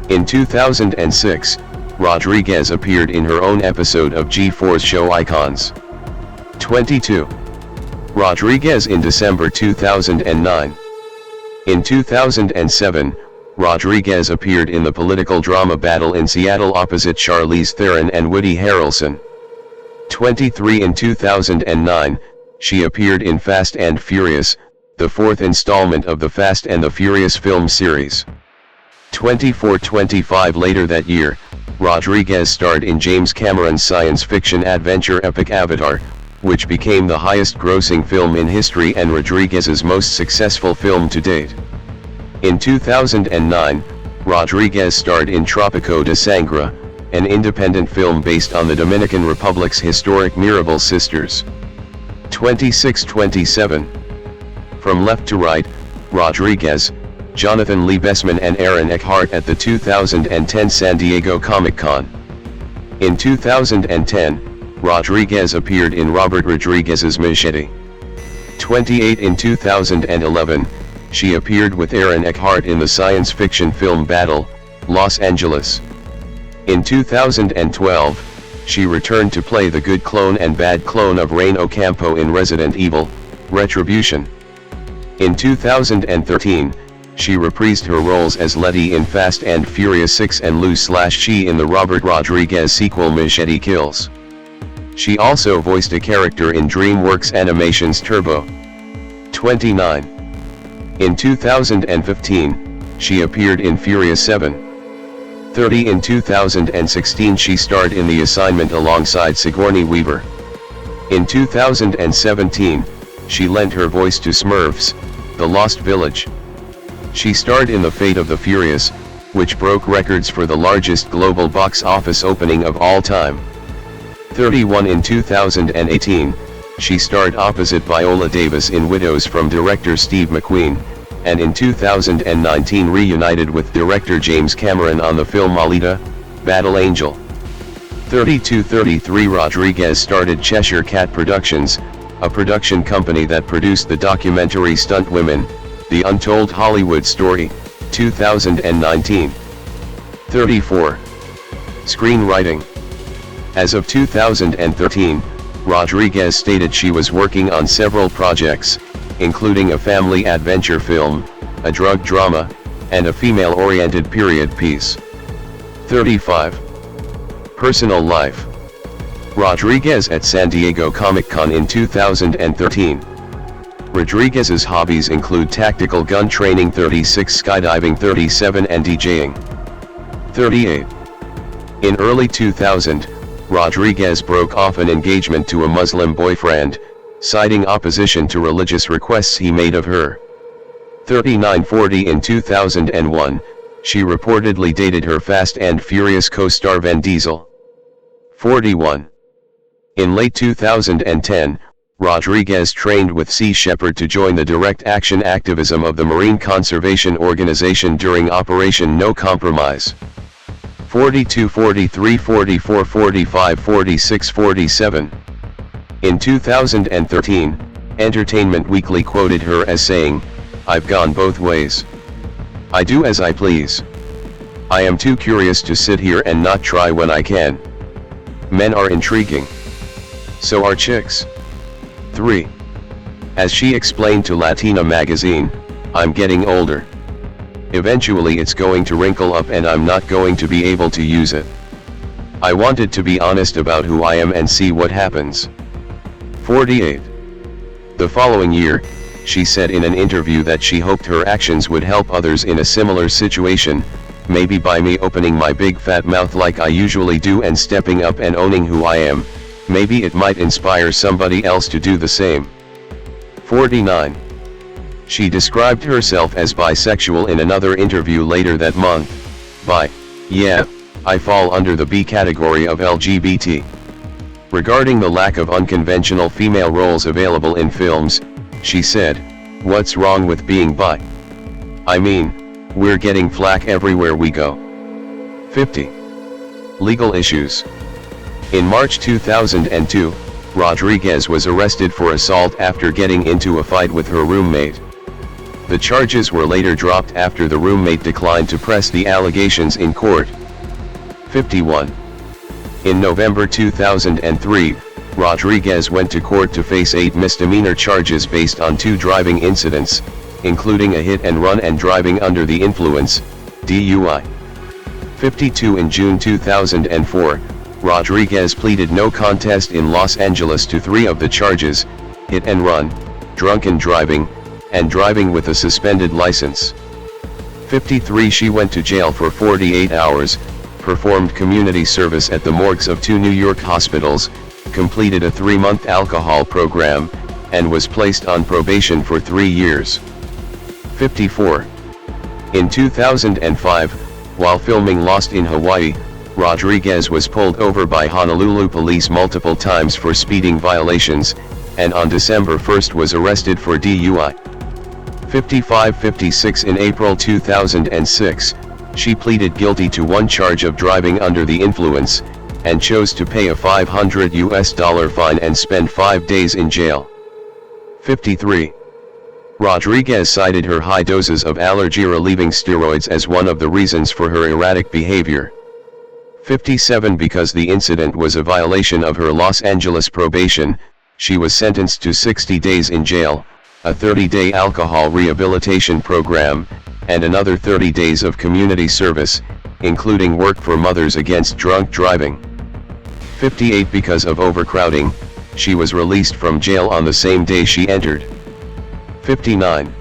In 2006, Rodriguez appeared in her own episode of G4's show Icons. 22. Rodriguez in December 2009. In 2007, Rodriguez appeared in the political drama Battle in Seattle opposite Charlize Theron and Woody Harrelson. 23. In 2009, she appeared in Fast and Furious, the fourth installment of the Fast and the Furious film series. 24-25. Later that year, Rodriguez starred in James Cameron's science fiction adventure epic Avatar, which became the highest-grossing film in history and Rodriguez's most successful film to date. In 2009, Rodriguez starred in Trópico de Sangre, an independent film based on the Dominican Republic's historic Mirabal sisters. 26-27. From left to right, Rodriguez, Jonathan Lee Bessman and Aaron Eckhart at the 2010 San Diego Comic-Con. In 2010, Rodriguez appeared in Robert Rodriguez's Machete. 28. In 2011, she appeared with Aaron Eckhart in the science fiction film Battle, Los Angeles. In 2012, she returned to play the good clone and bad clone of Rain Ocampo in Resident Evil, Retribution. In 2013, she reprised her roles as Letty in Fast and Furious 6 and Luz/She in the Robert Rodriguez sequel Machete Kills. She also voiced a character in DreamWorks Animation's Turbo. 29. In 2015, she appeared in Furious 7. 30. In 2016, she starred in The Assignment alongside Sigourney Weaver. In 2017, she lent her voice to Smurfs, The Lost Village. She starred in The Fate of the Furious, which broke records for the largest global box office opening of all time. 31. In 2018, she starred opposite Viola Davis in Widows from director Steve McQueen, and in 2019 reunited with director James Cameron on the film Alita, Battle Angel. 32-33. Rodriguez started Cheshire Cat Productions, a production company that produced the documentary Stunt Women, The Untold Hollywood Story, 2019. 34. Screenwriting. As of 2013, Rodriguez stated she was working on several projects, including a family adventure film, a drug drama, and a female-oriented period piece. 35. Personal life. Rodriguez at San Diego Comic-Con in 2013. Rodriguez's hobbies include tactical gun training 36, skydiving 37 and DJing 38. In early 2000, Rodriguez broke off an engagement to a Muslim boyfriend, citing opposition to religious requests he made of her. 39. In 2001, she reportedly dated her Fast and Furious co-star Vin Diesel. 41. In late 2010, Rodriguez trained with Sea Shepherd to join the direct action activism of the Marine Conservation Organization during Operation No Compromise. 42, 43, 44, 45, 46, 47. In 2013, Entertainment Weekly quoted her as saying, "I've gone both ways. I do as I please. I am too curious to sit here and not try when I can. Men are intriguing. So are chicks." 3. As she explained to Latina magazine, "I'm getting older. Eventually it's going to wrinkle up and I'm not going to be able to use it. I wanted to be honest about who I am and see what happens." 48. The following year, she said in an interview that she hoped her actions would help others in a similar situation, maybe by me opening my big fat mouth like I usually do and stepping up and owning who I am. Maybe it might inspire somebody else to do the same. 49. She described herself as bisexual in another interview later that month. Yeah, I fall under the B category of LGBT. Regarding the lack of unconventional female roles available in films, she said, "What's wrong with being bi? I mean, we're getting flack everywhere we go." 50. Legal issues. In March 2002, Rodriguez was arrested for assault after getting into a fight with her roommate. The charges were later dropped after the roommate declined to press the allegations in court. 51. In November 2003, Rodriguez went to court to face 8 misdemeanor charges based on 2 driving incidents, including a hit and run and driving under the influence, DUI. 52. In June 2004, Rodriguez pleaded no contest in Los Angeles to 3 of the charges: hit and run, drunken driving, and driving with a suspended license. 53. She went to jail for 48 hours, performed community service at the morgues of 2 New York hospitals, completed a 3-month alcohol program, and was placed on probation for 3 years. 54. In 2005, while filming Lost in Hawaii, Rodriguez was pulled over by Honolulu police multiple times for speeding violations, and on December 1 was arrested for DUI. 55. 56. In April 2006, she pleaded guilty to 1 charge of driving under the influence, and chose to pay a $500 fine and spend 5 days in jail. 53. Rodriguez cited her high doses of allergy-relieving steroids as one of the reasons for her erratic behavior. 57. Because the incident was a violation of her Los Angeles probation, she was sentenced to 60 days in jail, a 30-day alcohol rehabilitation program, and another 30 days of community service, including work for Mothers Against Drunk Driving. 58. Because of overcrowding, she was released from jail on the same day she entered. 59.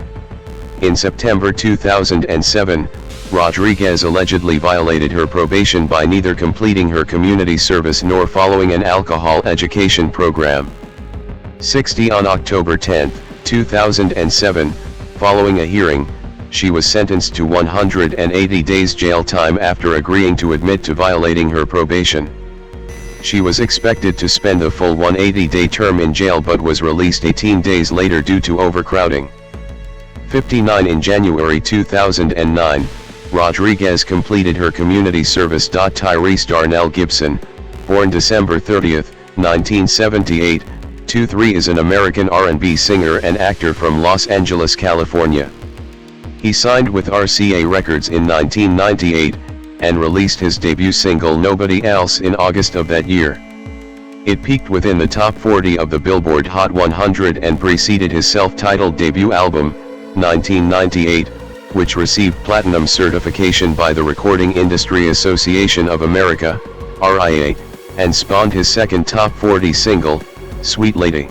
In September 2007, Rodriguez allegedly violated her probation by neither completing her community service nor following an alcohol education program. 60. On October 10, 2007, following a hearing, she was sentenced to 180 days jail time after agreeing to admit to violating her probation. She was expected to spend the full 180-day term in jail but was released 18 days later due to overcrowding. 59. In January 2009, Rodriguez completed her community service. Tyrese Darnell Gibson, born December 30, 1978, 23, is an American R&B singer and actor from Los Angeles, California. He signed with RCA Records in 1998, and released his debut single Nobody Else in August of that year. It peaked within the top 40 of the Billboard Hot 100 and preceded his self-titled debut album, 1998, which received platinum certification by the Recording Industry Association of America, RIA, and spawned his second top 40 single, Sweet Lady.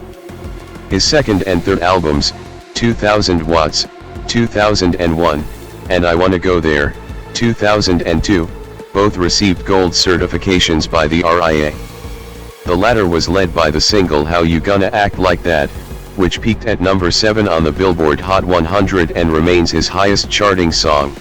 His second and third albums, 2000 Watts, 2001, and I Wanna Go There, 2002, both received gold certifications by the RIA. The latter was led by the single How You Gonna Act Like That, which peaked at number 7 on the Billboard Hot 100 and remains his highest charting song.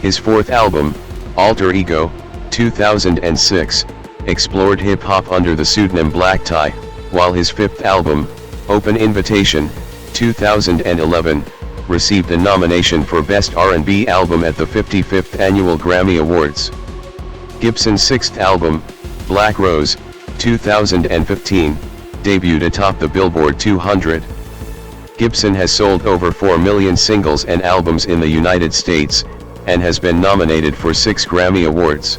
His fourth album, Alter Ego, 2006, explored hip-hop under the pseudonym Black Tie, while his fifth album, Open Invitation, 2011, received a nomination for Best R&B Album at the 55th Annual Grammy Awards. Gibson's sixth album, Black Rose, 2015, debuted atop the Billboard 200. Gibson has sold over 4 million singles and albums in the United States, and has been nominated for 6 Grammy Awards.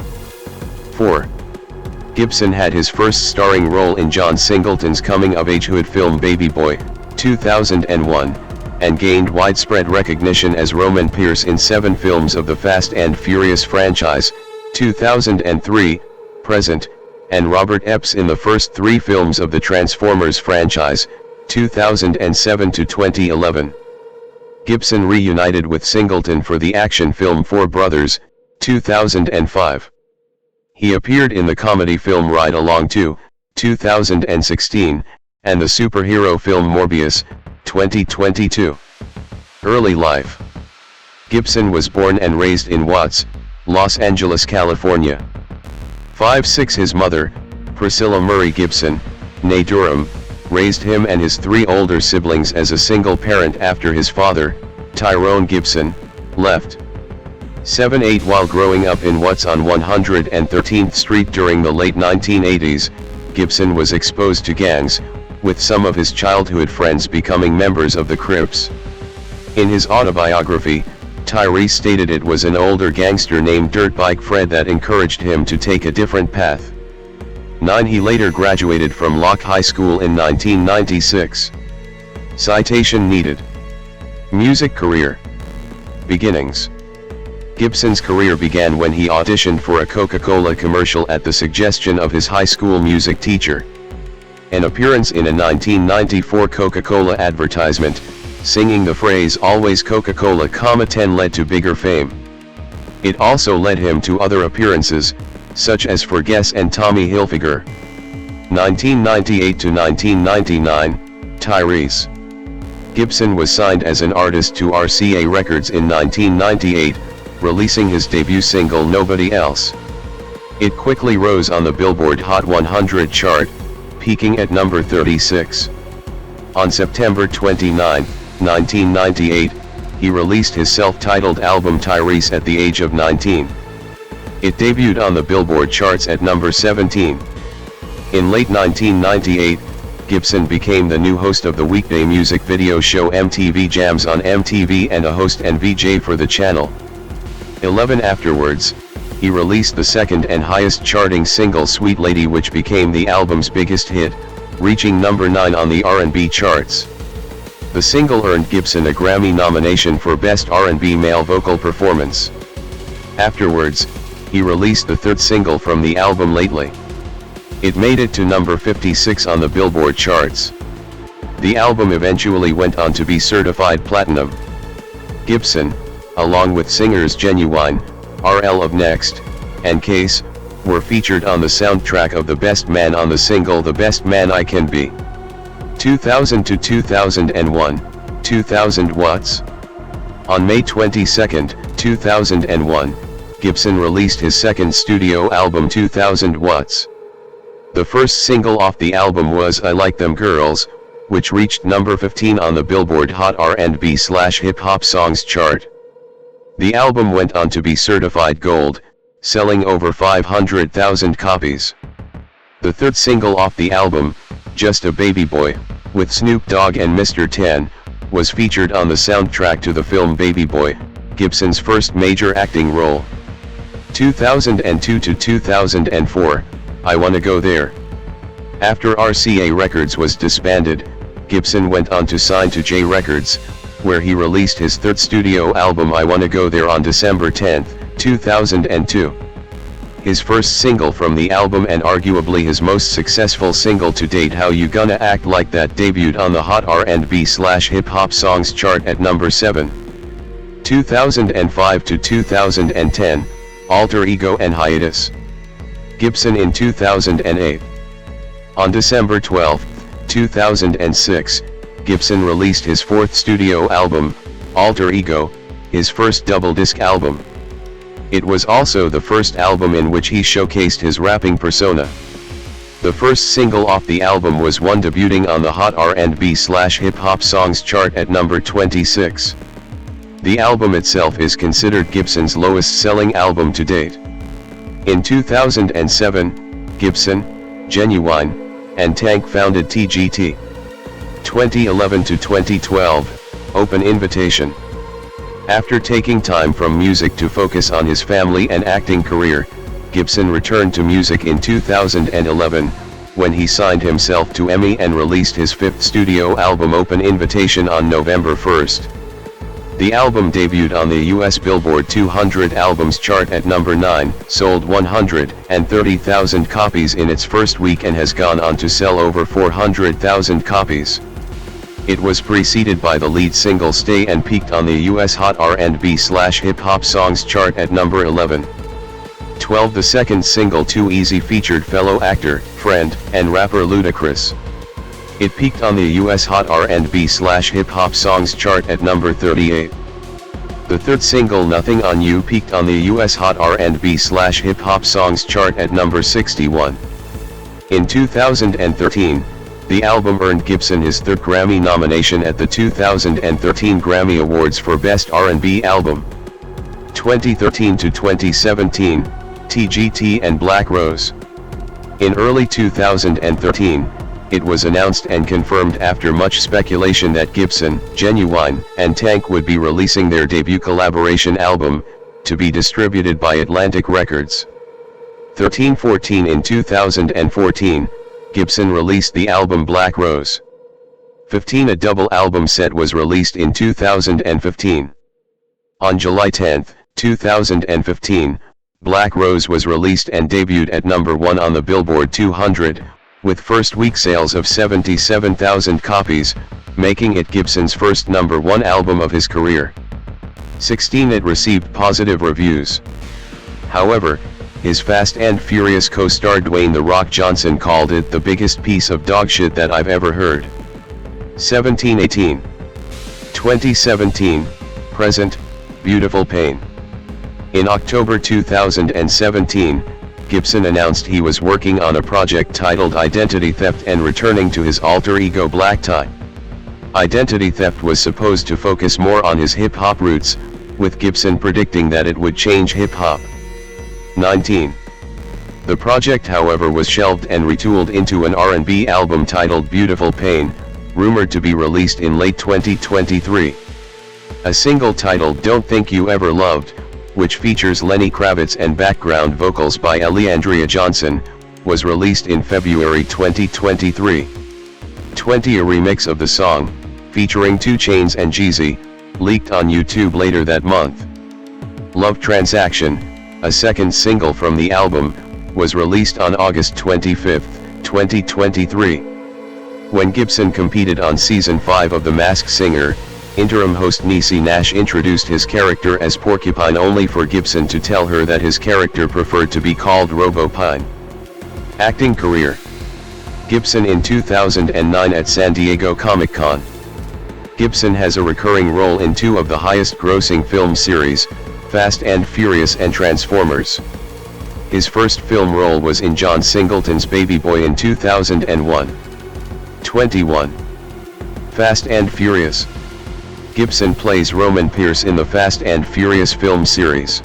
4. Gibson had his first starring role in John Singleton's coming-of-age hood film Baby Boy, 2001, and gained widespread recognition as Roman Pierce in 7 films of the Fast and Furious franchise, 2003, present, and Robert Epps in the first 3 films of the Transformers franchise, 2007 to 2011. Gibson reunited with Singleton for the action film Four Brothers, 2005. He appeared in the comedy film Ride Along 2, 2016, and the superhero film Morbius, 2022. Early life. Gibson was born and raised in Watts, Los Angeles, California. 5'6". His mother, Priscilla Murray Gibson, née Durham, raised him and his 3 older siblings as a single parent after his father, Tyrone Gibson, left. 7'8". While growing up in Watts on 113th Street during the late 1980s, Gibson was exposed to gangs, with some of his childhood friends becoming members of the Crips. In his autobiography, Tyree stated it was an older gangster named Dirtbike Fred that encouraged him to take a different path. 9. He later graduated from Locke High School in 1996. Citation needed. Music career. Beginnings. Gibson's career began when he auditioned for a Coca-Cola commercial at the suggestion of his high school music teacher. An appearance in a 1994 Coca-Cola advertisement, singing the phrase "Always Coca-Cola, 10" led to bigger fame. It also led him to other appearances, such as for Guess and Tommy Hilfiger. 1998 to 1999, Tyrese. Gibson was signed as an artist to RCA Records in 1998, releasing his debut single Nobody Else. It quickly rose on the Billboard Hot 100 chart, peaking at number 36. On September 29, 1998, he released his self-titled album Tyrese at the age of 19. It debuted on the Billboard charts at number 17. In late 1998, Gibson became the new host of the weekday music video show MTV Jams on MTV and a host and VJ for the channel. 11 afterwards, he released the second and highest charting single Sweet Lady, which became the album's biggest hit, reaching number 9 on the R&B charts. The single earned Gibson a Grammy nomination for Best R&B Male Vocal Performance. Afterwards, he released the third single from the album Lately. It made it to number 56 on the Billboard charts. The album eventually went on to be certified platinum. Gibson, along with singers Genuine, RL of Next, and Case, were featured on the soundtrack of The Best Man on the single The Best Man I Can Be. 2000 to 2001, 2000 Watts. On May 22, 2001, Gibson released his second studio album 2000 Watts. The first single off the album was I Like Them Girls, which reached number 15 on the Billboard Hot R&B/Hip Hop Songs chart. The album went on to be certified gold, selling over 500,000 copies. The third single off the album, Just a Baby Boy, with Snoop Dogg and Mr. Tan, was featured on the soundtrack to the film Baby Boy, Gibson's first major acting role. 2002 to 2004, I Wanna Go There. After RCA Records was disbanded, Gibson went on to sign to J Records, where he released his third studio album I Wanna Go There on December 10, 2002. his first single from the album and arguably his most successful single to date. How You Gonna Act Like That debuted on the Hot R&B/Hip Hop Songs chart at number 7. 2005 to 2010, Alter Ego and Hiatus. Gibson in 2008. On December 12, 2006, Gibson released his fourth studio album, Alter Ego, his first double-disc album. It was also the first album in which he showcased his rapping persona. The first single off the album was one debuting on the Hot R&B/Hip Hop Songs chart at number 26. The album itself is considered Gibson's lowest-selling album to date. In 2007, Gibson, Genuine, and Tank founded TGT. 2011 to 2012, Open Invitation. After taking time from music to focus on his family and acting career, Gibson returned to music in 2011, when he signed himself to EMI and released his fifth studio album Open Invitation on November 1st. The album debuted on the US Billboard 200 Albums chart at number 9, sold 130,000 copies in its first week and has gone on to sell over 400,000 copies. It was preceded by the lead single Stay and peaked on the US Hot R&B/Hip Hop Songs chart at number 11. 12. The second single Too Easy featured fellow actor, friend, and rapper Ludacris. It peaked on the US Hot R&B/Hip Hop Songs chart at number 38. The third single Nothing on You peaked on the US Hot R&B/Hip Hop Songs chart at number 61. In 2013, the album earned Gibson his third Grammy nomination at the 2013 Grammy Awards for Best R&B Album. 2013 to 2017, TGT and Black Rose. In early 2013, it was announced and confirmed after much speculation that Gibson, Genuine, and Tank would be releasing their debut collaboration album, to be distributed by Atlantic Records. 13-14 In 2014, Gibson released the album Black Rose. 15 A double album set was released in 2015. On July 10, 2015, Black Rose was released and debuted at number 1 on the Billboard 200, with first week sales of 77,000 copies, making it Gibson's first number 1 album of his career. 16 It received positive reviews. However, his Fast and Furious co-star Dwayne "The Rock" Johnson called it the biggest piece of dogshit that I've ever heard. 17-18. 2017, Present, Beautiful Pain. In October 2017, Gibson announced he was working on a project titled Identity Theft and returning to his alter ego Black Tie. Identity Theft was supposed to focus more on his hip-hop roots, with Gibson predicting that it would change hip-hop. 19. The project however was shelved and retooled into an R&B album titled Beautiful Pain, rumored to be released in late 2023. A single titled Don't Think You Ever Loved, which features Lenny Kravitz and background vocals by Leandria Johnson, was released in February 2023. 20 A remix of the song, featuring 2 Chainz and Jeezy, leaked on YouTube later that month. Love Transaction, a second single from the album, was released on August 25, 2023. When Gibson competed on Season 5 of The Masked Singer, interim host Niecy Nash introduced his character as Porcupine only for Gibson to tell her that his character preferred to be called Robo-Pine. Acting career. Gibson in 2009 at San Diego Comic-Con. Gibson has a recurring role in 2 of the highest-grossing film series, Fast and Furious and Transformers. His first film role was in John Singleton's Baby Boy in 2001. 21. Fast and Furious. Gibson plays Roman Pierce in the Fast and Furious film series.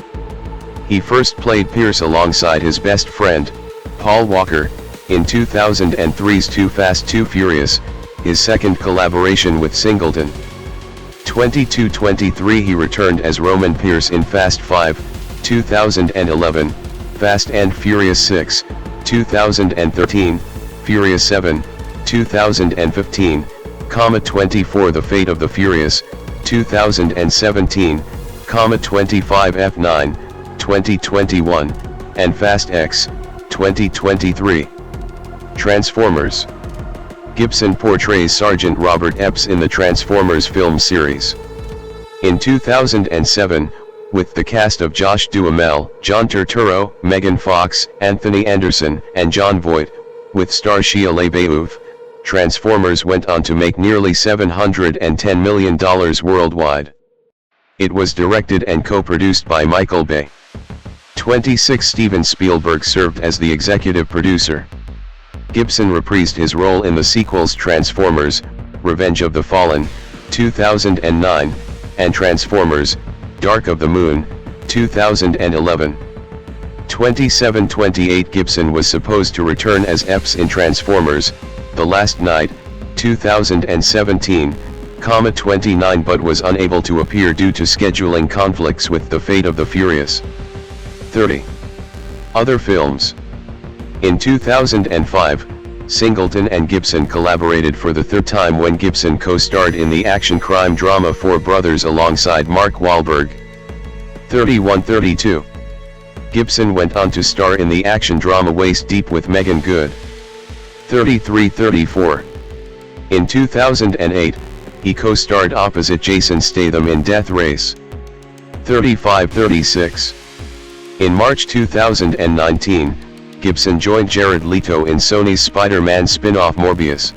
He first played Pierce alongside his best friend, Paul Walker, in 2003's Too Fast Too Furious, his second collaboration with Singleton. 22-23 He returned as Roman Pierce in Fast 5, 2011, Fast and Furious 6, 2013, Furious 7, 2015, 24 The Fate of the Furious, 2017, 25 F9, 2021, and Fast X, 2023. Transformers. Gibson portrays Sergeant Robert Epps in the Transformers film series. In 2007, with the cast of Josh Duhamel, John Turturro, Megan Fox, Anthony Anderson, and Jon Voight, with star Shia LaBeouf, Transformers went on to make nearly $710 million worldwide. It was directed and co-produced by Michael Bay. 26 Steven Spielberg served as the executive producer. Gibson reprised his role in the sequels Transformers, Revenge of the Fallen, 2009, and Transformers, Dark of the Moon, 2011. 27-28 Gibson was supposed to return as Epps in Transformers, The Last Night, 2017, 29 but was unable to appear due to scheduling conflicts with The Fate of the Furious. 30. Other films. In 2005, Singleton and Gibson collaborated for the third time when Gibson co-starred in the action crime drama Four Brothers alongside Mark Wahlberg. 31-32. Gibson went on to star in the action drama Waist Deep with Megan Good. 33-34. In 2008, he co-starred opposite Jason Statham in Death Race. 35-36. In March 2019, Gibson joined Jared Leto in Sony's Spider-Man spin-off Morbius.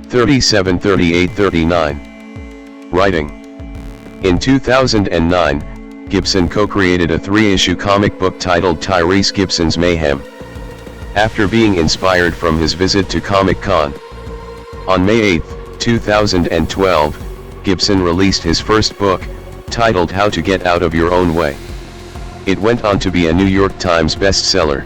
37-38-39. Writing. In 2009, Gibson co-created a 3-issue comic book titled Tyrese Gibson's Mayhem, after being inspired from his visit to Comic-Con. On May 8, 2012, Gibson released his first book, titled How to Get Out of Your Own Way. It went on to be a New York Times bestseller.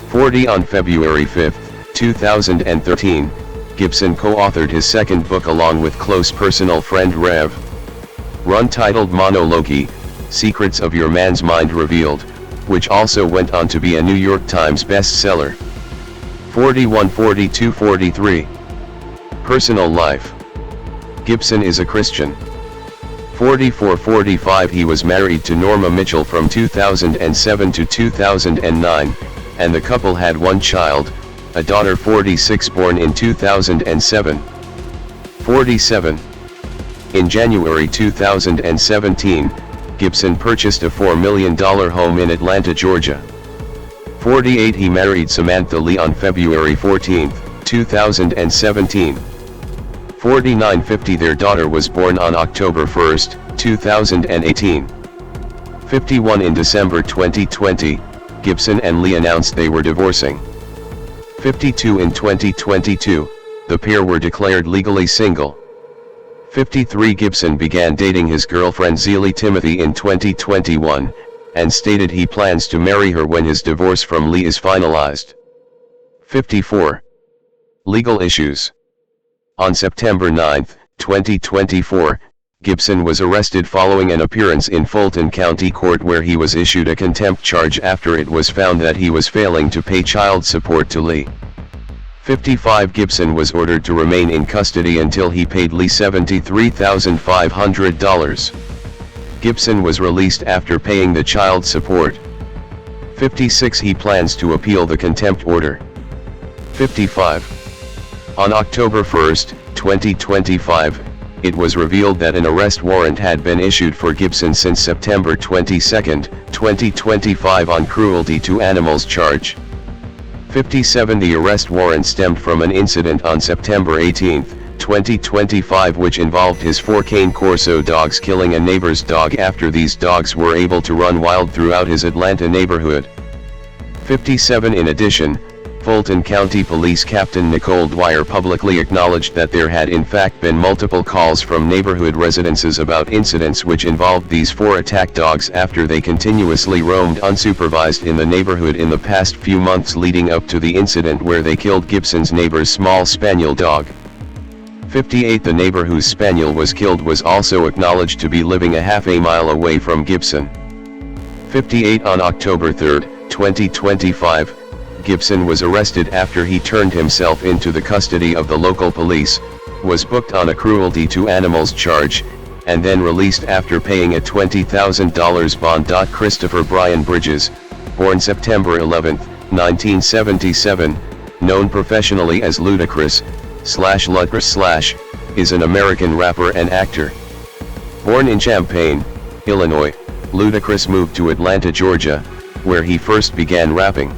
40 On February 5, 2013, Gibson co-authored his second book along with close personal friend Rev. Run titled Monology, Secrets of Your Man's Mind Revealed, which also went on to be a New York Times bestseller. 41-42-43. Personal life. Gibson is a Christian. 44-45 He was married to Norma Mitchell from 2007 to 2009, and the couple had one child, a daughter 46 born in 2007. 47. In January 2017, Gibson purchased a $4 million home in Atlanta, Georgia. 48 He married Samantha Lee on February 14, 2017. 49-50 Their daughter was born on October 1, 2018. 51 In December 2020, Gibson and Lee announced they were divorcing. 52 In 2022, the pair were declared legally single. 53 Gibson began dating his girlfriend Zelie Timothy in 2021, and stated he plans to marry her when his divorce from Lee is finalized. 54. Legal issues. On September 9, 2024, Gibson was arrested following an appearance in Fulton County Court where he was issued a contempt charge after it was found that he was failing to pay child support to Lee. 55 Gibson was ordered to remain in custody until he paid Lee $73,500. Gibson was released after paying the child support. 56 He plans to appeal the contempt order. 55. On October 1, 2025, it was revealed that an arrest warrant had been issued for Gibson since September 22, 2025 on cruelty to animals charge. 57 The arrest warrant stemmed from an incident on September 18, 2025 which involved his 4 Cane Corso dogs killing a neighbor's dog after these dogs were able to run wild throughout his Atlanta neighborhood. 57 In addition, Fulton County Police Captain Nicole Dwyer publicly acknowledged that there had in fact been multiple calls from neighborhood residents about incidents which involved these 4 attack dogs after they continuously roamed unsupervised in the neighborhood in the past few months leading up to the incident where they killed Gibson's neighbor's small spaniel dog. 58 The neighbor whose spaniel was killed was also acknowledged to be living a half a mile away from Gibson. 58 On October 3, 2025, Gibson was arrested after he turned himself into the custody of the local police, was booked on a cruelty to animals charge, and then released after paying a $20,000 bond. Christopher Brian Bridges, born September 11, 1977, known professionally as Ludacris, /Ludacris/, is an American rapper and actor. Born in Champaign, Illinois, Ludacris moved to Atlanta, Georgia, where he first began rapping.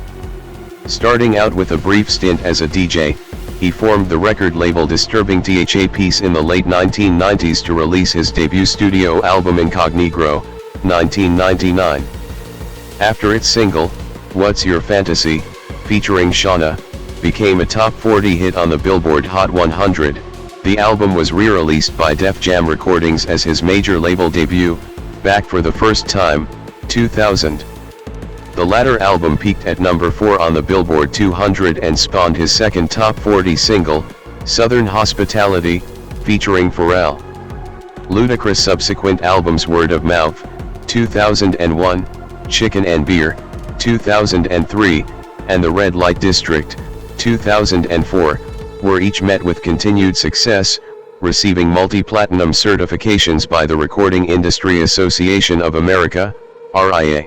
Starting out with a brief stint as a DJ, he formed the record label Disturbing THAPs in the late 1990s to release his debut studio album Incognito, 1999. After its single, What's Your Fantasy, featuring Shawnna, became a top 40 hit on the Billboard Hot 100, the album was re-released by Def Jam Recordings as his major label debut, Back for the First Time, 2000. The latter album peaked at number 4 on the Billboard 200 and spawned his second top 40 single, Southern Hospitality, featuring Pharrell. Ludacris' subsequent albums Word of Mouth, 2001, Chicken and Beer, 2003, and The Red Light District, 2004, were each met with continued success, receiving multi-platinum certifications by the Recording Industry Association of America, RIA.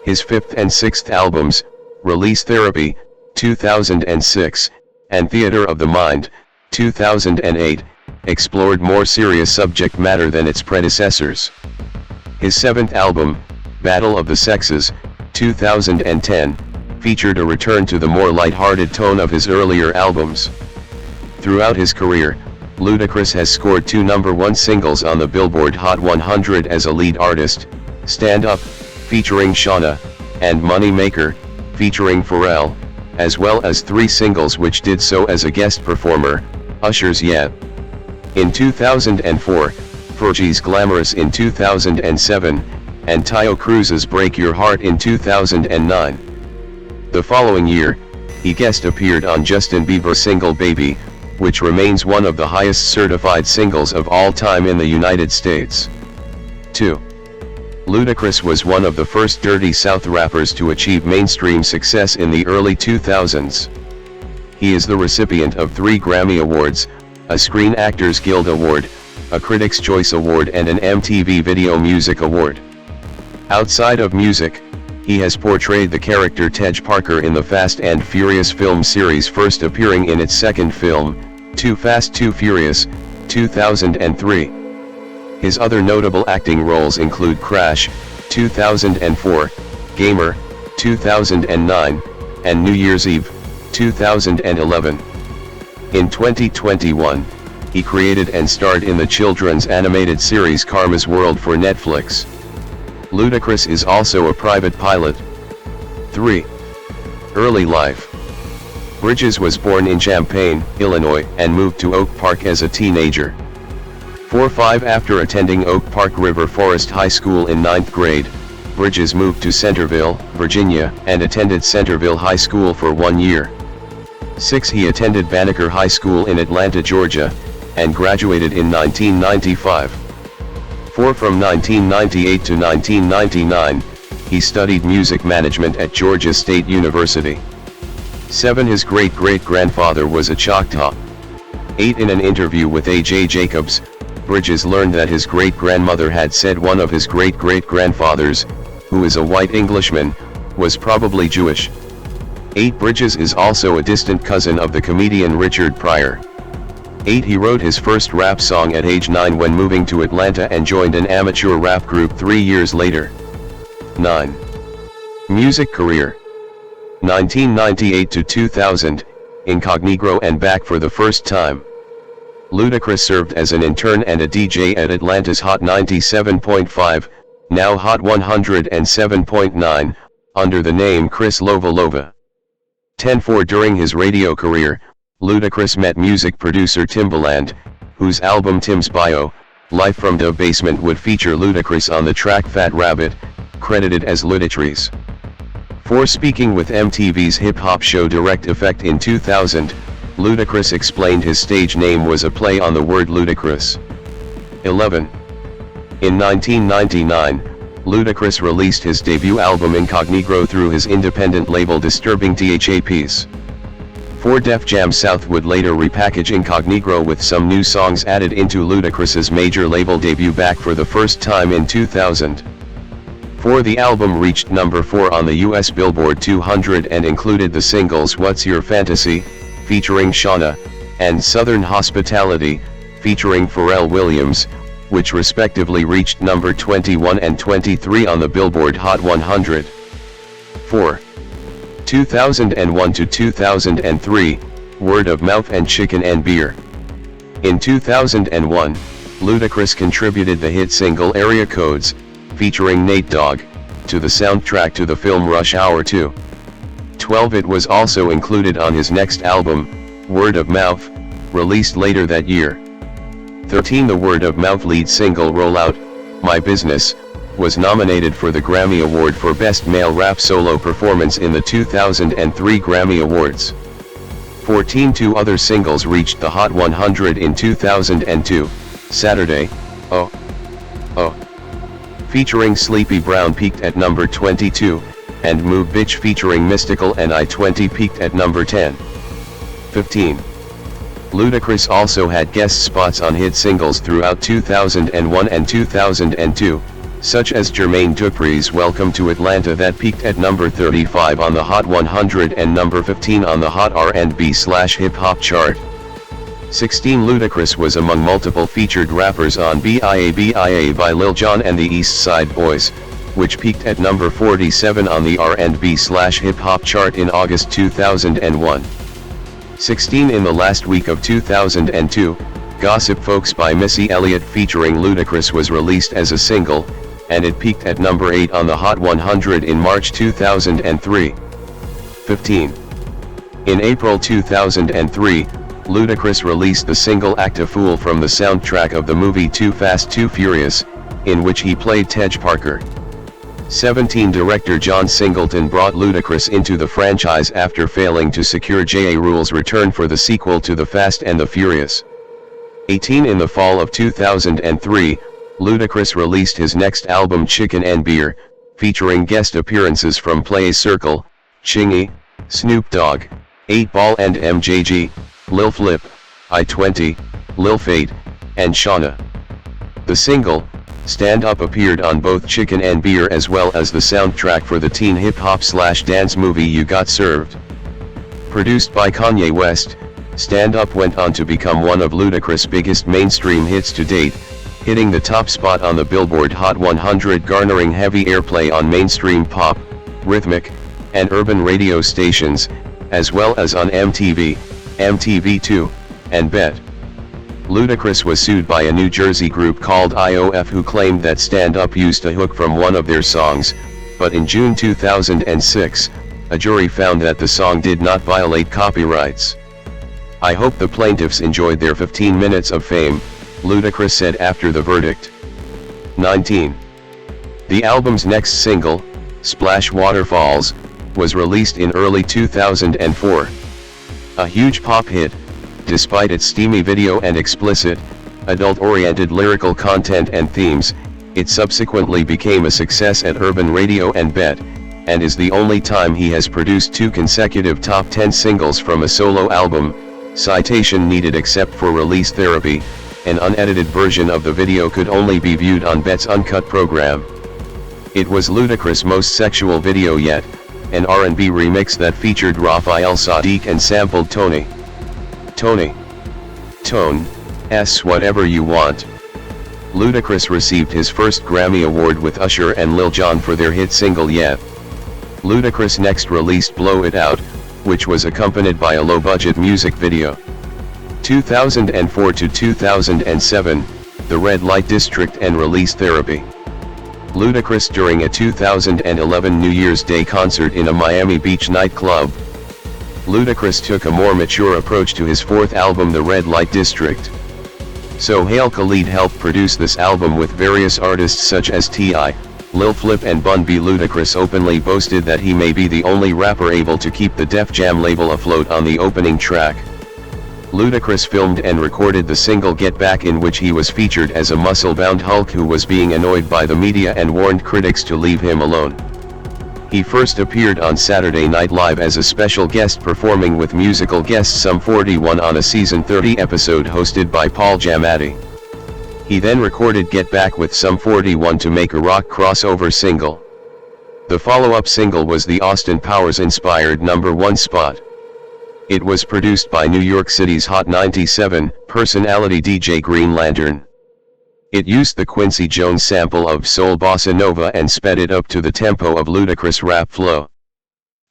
His fifth and sixth albums, Release Therapy, 2006, and Theater of the Mind, 2008, explored more serious subject matter than its predecessors. His seventh album, Battle of the Sexes, 2010, featured a return to the more light-hearted tone of his earlier albums. Throughout his career, Ludacris has scored 2 #1 singles on the Billboard Hot 100 as a lead artist, Stand Up, featuring Shawnna, and Money Maker, featuring Pharrell, as well as 3 singles which did so as a guest performer, Usher's Yeah. in 2004, Fergie's Glamorous in 2007, and Taio Cruz's Break Your Heart in 2009. The following year, he guest appeared on Justin Bieber's single Baby, which remains one of the highest certified singles of all time in the United States. 2. Ludacris was one of the first Dirty South rappers to achieve mainstream success in the early 2000s. He is the recipient of 3 Grammy Awards, a Screen Actors Guild Award, a Critics' Choice Award and an MTV Video Music Award. Outside of music, he has portrayed the character Tej Parker in the Fast and Furious film series, first appearing in its second film, Too Fast Too Furious, 2003. His other notable acting roles include Crash, 2004, Gamer, 2009, and New Year's Eve, 2011. In 2021, he created and starred in the children's animated series Karma's World for Netflix. Ludacris is also a private pilot. 3. Early life. Bridges was born in Champaign, Illinois, and moved to Oak Park as a teenager. 4-5 After attending Oak Park River Forest High School in 9th grade, Bridges moved to Centerville, Virginia, and attended Centerville High School for 1 year. 6 He attended Banneker High School in Atlanta, Georgia, and graduated in 1995. 4 From 1998 to 1999, he studied music management at Georgia State University. 7 His great-great-grandfather was a Choctaw. 8 In an interview with A.J. Jacobs, Bridges learned that his great-grandmother had said one of his great-great-grandfathers, who is a white Englishman, was probably Jewish. 8 Bridges is also a distant cousin of the comedian Richard Pryor. 8 He wrote his first rap song at age 9 when moving to Atlanta and joined an amateur rap group 3 years later. 9. Music career. 1998 to 2000, Incognito and Back for the First Time. Ludacris served as an intern and a DJ at Atlanta's Hot 97.5, now Hot 107.9, under the name Chris Lova Lova. 10-4 During his radio career, Ludacris met music producer Timbaland, whose album Tim's Bio, Life from the Basement would feature Ludacris on the track Fat Rabbit, credited as Ludatrice. 4 Speaking with MTV's hip-hop show Direct Effect in 2000, Ludacris explained his stage name was a play on the word ludicrous. 11. In 1999, Ludacris released his debut album Incognito through his independent label Disturbing THAPs. 4 Def Jam South would later repackage Incognito with some new songs added into Ludacris's major label debut Back for the First Time in 2000. 4. The album reached number 4 on the US Billboard 200 and included the singles What's Your Fantasy, featuring Shauna, and Southern Hospitality, featuring Pharrell Williams, which respectively reached number 21 and 23 on the Billboard Hot 100. 4. 2001 to 2003, Word of Mouth and Chicken and Beer. In 2001, Ludacris contributed the hit single Area Codes, featuring Nate Dogg, to the soundtrack to the film Rush Hour 2. 12. It was also included on his next album, Word of Mouth, released later that year. 13. The Word of Mouth lead single Rollout, My Business, was nominated for the Grammy Award for Best Male Rap Solo Performance in the 2003 Grammy Awards. 14. Two other singles reached the Hot 100 in 2002, Saturday, Oh, Oh, featuring Sleepy Brown peaked at number 22, and Move Bitch featuring Mystical and I-20 peaked at number 10. 15. Ludacris also had guest spots on hit singles throughout 2001 and 2002, such as Jermaine Dupri's Welcome to Atlanta that peaked at number 35 on the Hot 100 and number 15 on the Hot R&B/Hip Hop chart. 16. Ludacris was among multiple featured rappers on BIA BIA by Lil Jon and the East Side Boys, which peaked at number 47 on the R&B/Hip Hop chart in August 2001. 16. In the last week of 2002, Gossip Folks by Missy Elliott featuring Ludacris was released as a single, and it peaked at number 8 on the Hot 100 in March 2003. 15. In April 2003, Ludacris released the single Act a Fool from the soundtrack of the movie Too Fast Too Furious, in which he played Tej Parker. 17. Director John Singleton brought Ludacris into the franchise after failing to secure J.A. Rule's return for the sequel to The Fast and the Furious. 18. In the fall of 2003, Ludacris released his next album Chicken and Beer, featuring guest appearances from Play Circle, Chingy, Snoop Dogg, 8 Ball and MJG, Lil Flip, I-20, Lil Fate, and Shauna. The single, Stand Up, appeared on both Chicken and Beer as well as the soundtrack for the teen hip-hop/dance movie You Got Served. Produced by Kanye West, Stand Up went on to become one of Ludacris' biggest mainstream hits to date, hitting the top spot on the Billboard Hot 100, garnering heavy airplay on mainstream pop, rhythmic, and urban radio stations, as well as on MTV, MTV2, and BET. Ludacris was sued by a New Jersey group called IOF who claimed that Stand Up used a hook from one of their songs, but in June 2006, a jury found that the song did not violate copyrights. I hope the plaintiffs enjoyed their 15 minutes of fame, Ludacris said after the verdict. 19. The album's next single, Splash Waterfalls, was released in early 2004. A huge pop hit, despite its steamy video and explicit, adult-oriented lyrical content and themes, it subsequently became a success at Urban Radio and BET, and is the only time he has produced 2 consecutive top 10 singles from a solo album, citation needed. Except for Release Therapy, an unedited version of the video could only be viewed on BET's Uncut program. It was Ludacris' most sexual video yet, an R&B remix that featured Raphael Saadiq and sampled Tony. Tone, S Whatever You Want. Ludacris received his first Grammy Award with Usher and Lil Jon for their hit single Yet. Ludacris next released Blow It Out, which was accompanied by a low-budget music video. 2004 to 2007, The Red Light District and Release Therapy. Ludacris during a 2011 New Year's Day concert in a Miami Beach nightclub. Ludacris took a more mature approach to his 4th album The Red Light District. Sohail Khalid helped produce this album with various artists such as T.I., Lil Flip and Bun B. Ludacris openly boasted that he may be the only rapper able to keep the Def Jam label afloat on the opening track. Ludacris filmed and recorded the single Get Back, in which he was featured as a muscle-bound Hulk who was being annoyed by the media and warned critics to leave him alone. He first appeared on Saturday Night Live as a special guest performing with musical guest Sum 41 on a season 30 episode hosted by Paul Giamatti. He then recorded Get Back with Sum 41 to make a rock crossover single. The follow-up single was the Austin Powers-inspired #1 spot. It was produced by New York City's Hot 97 personality DJ Green Lantern. It used the Quincy Jones sample of soul bossa nova and sped it up to the tempo of ludicrous rap flow.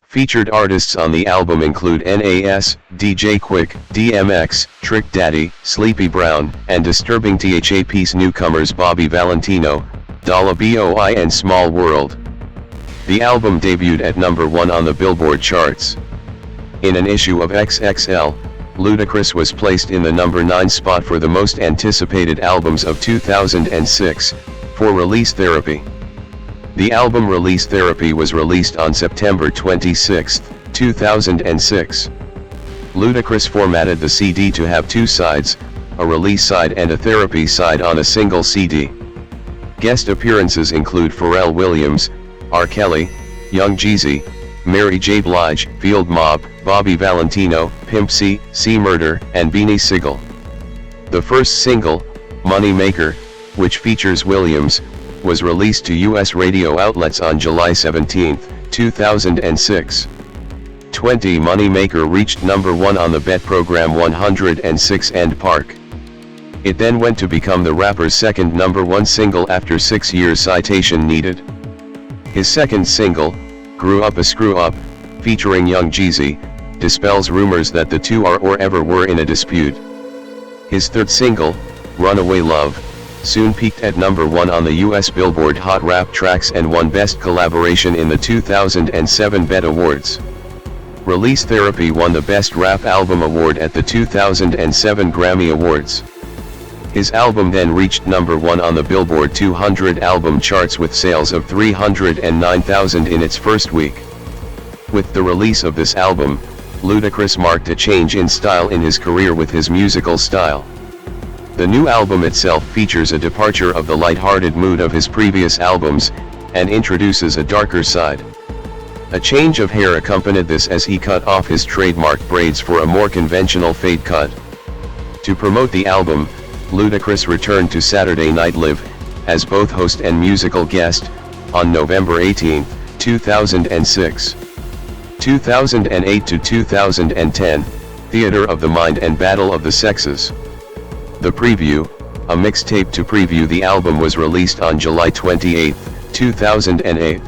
Featured artists on the album include Nas, DJ Quick, DMX, Trick Daddy, Sleepy Brown, and Disturbing THAP's newcomers Bobby Valentino, Dalla Boi and Small World. The album debuted at #1 on the Billboard charts. In an issue of XXL, Ludacris was placed in the #9 spot for the most anticipated albums of 2006, for Release Therapy. The album Release Therapy was released on September 26, 2006. Ludacris formatted the CD to have two sides, a release side and a therapy side on a single CD. Guest appearances include Pharrell Williams, R. Kelly, Young Jeezy, Mary J. Blige, Field Mob, Bobby Valentino, Pimp C, C-Murder, and Beanie Sigel. The first single, Money Maker, which features Williams, was released to U.S. radio outlets on July 17, 2006. 20 Money Maker reached #1 on the Bet program 106 and Park. It then went to become the rapper's second #1 single after 6 years. Citation needed. His second single, Grew Up a Screw Up, featuring Young Jeezy, dispels rumors that the two are or ever were in a dispute. His third single, Runaway Love, soon peaked at #1 on the US Billboard Hot Rap Tracks and won Best Collaboration in the 2007 BET Awards. Release Therapy won the Best Rap Album Award at the 2007 Grammy Awards. His album then reached #1 on the Billboard 200 album charts with sales of 309,000 in its first week. With the release of this album, Ludacris marked a change in style in his career with his musical style. The new album itself features a departure of the light-hearted mood of his previous albums, and introduces a darker side. A change of hair accompanied this as he cut off his trademark braids for a more conventional fade cut. To promote the album, Ludacris returned to Saturday Night Live, as both host and musical guest, on November 18, 2006. 2008 to 2010, Theater of the Mind and Battle of the Sexes. The Preview, a mixtape to preview the album, was released on July 28, 2008.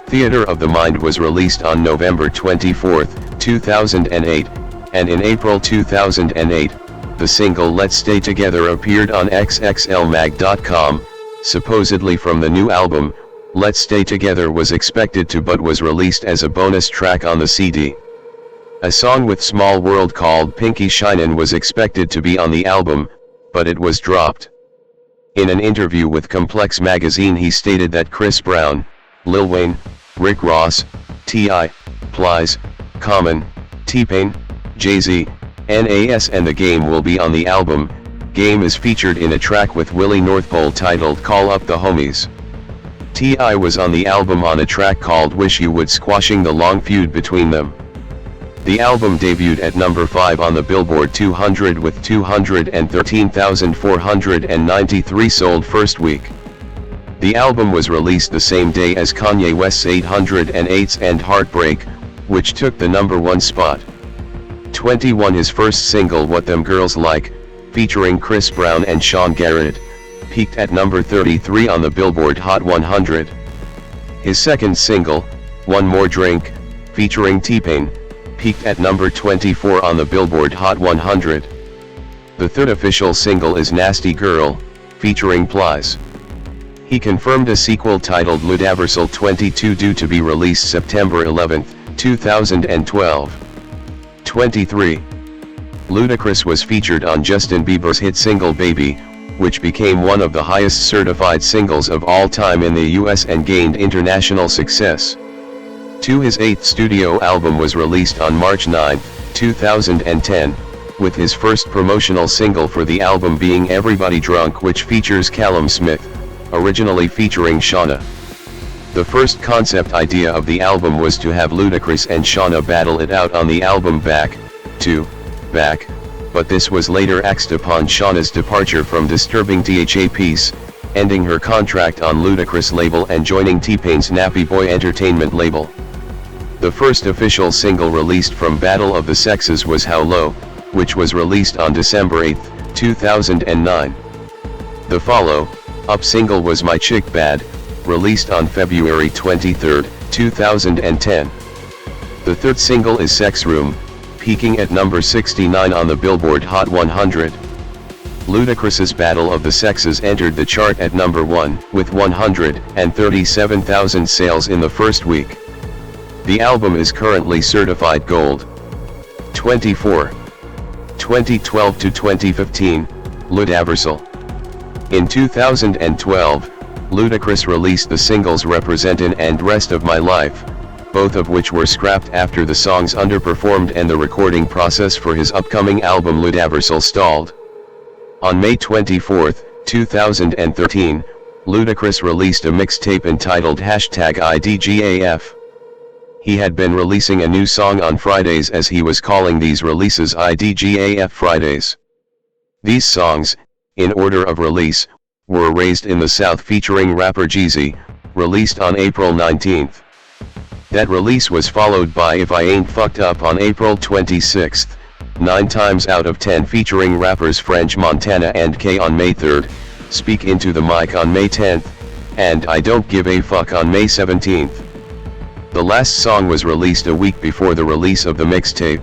Theater of the Mind was released on November 24, 2008, and in April 2008, the single Let's Stay Together appeared on XXLMag.com, supposedly from the new album. Let's Stay Together was expected to but was released as a bonus track on the CD. A song with Small World called Pinky Shinin' was expected to be on the album, but it was dropped. In an interview with Complex magazine, he stated that Chris Brown, Lil Wayne, Rick Ross, T.I., Plies, Common, T-Pain, Jay-Z, Nas and The Game will be on the album. Game is featured in a track with Willie Northpole titled Call Up the Homies. T.I. was on the album on a track called Wish You Would, squashing the long feud between them. The album debuted at #5 on the Billboard 200 with 213,493 sold first week. The album was released the same day as Kanye West's 808's and Heartbreak, which took the #1 spot. 21 His first single What Them Girls Like, featuring Chris Brown and Sean Garrett, peaked at number 33 on the Billboard Hot 100. His second single, One More Drink, featuring T-Pain, peaked at number 24 on the Billboard Hot 100. The third official single is Nasty Girl, featuring Plies. He confirmed a sequel titled Ludaversal 22 due to be released September 11, 2012. 23. Ludacris was featured on Justin Bieber's hit single Baby, which became one of the highest certified singles of all time in the US and gained international success. His eighth studio album was released on March 9, 2010, with his first promotional single for the album being Everybody Drunk, which features Callum Smith, originally featuring Shawnna. The first concept idea of the album was to have Ludacris and Shawnna battle it out on the album Back to Back, but this was later axed upon Shawna's departure from Disturbing THAP's ending her contract on Ludacris label and joining T-Pain's Nappy Boy Entertainment label. The first official single released from Battle of the Sexes was How Low, which was released on December 8, 2009. The follow-up single was My Chick Bad, released on February 23, 2010. The third single is Sex Room, peaking at number 69 on the Billboard Hot 100. Ludacris's Battle of the Sexes entered the chart at number 1, with 137,000 sales in the first week. The album is currently certified gold. 24. 2012 to 2015, Ludaversal. In 2012, Ludacris released the singles Representin' and Rest of My Life, both of which were scrapped after the songs underperformed and the recording process for his upcoming album Ludaversal stalled. On May 24, 2013, Ludacris released a mixtape entitled #IDGAF. He had been releasing a new song on Fridays, as he was calling these releases IDGAF Fridays. These songs, in order of release, were Raised in the South featuring rapper Jeezy, released on April 19. That release was followed by If I Ain't Fucked Up on April 26, 9 Times Out of 10 featuring rappers French Montana and K on May 3, Speak Into the Mic on May 10, and I Don't Give a Fuck on May 17. The last song was released a week before the release of the mixtape.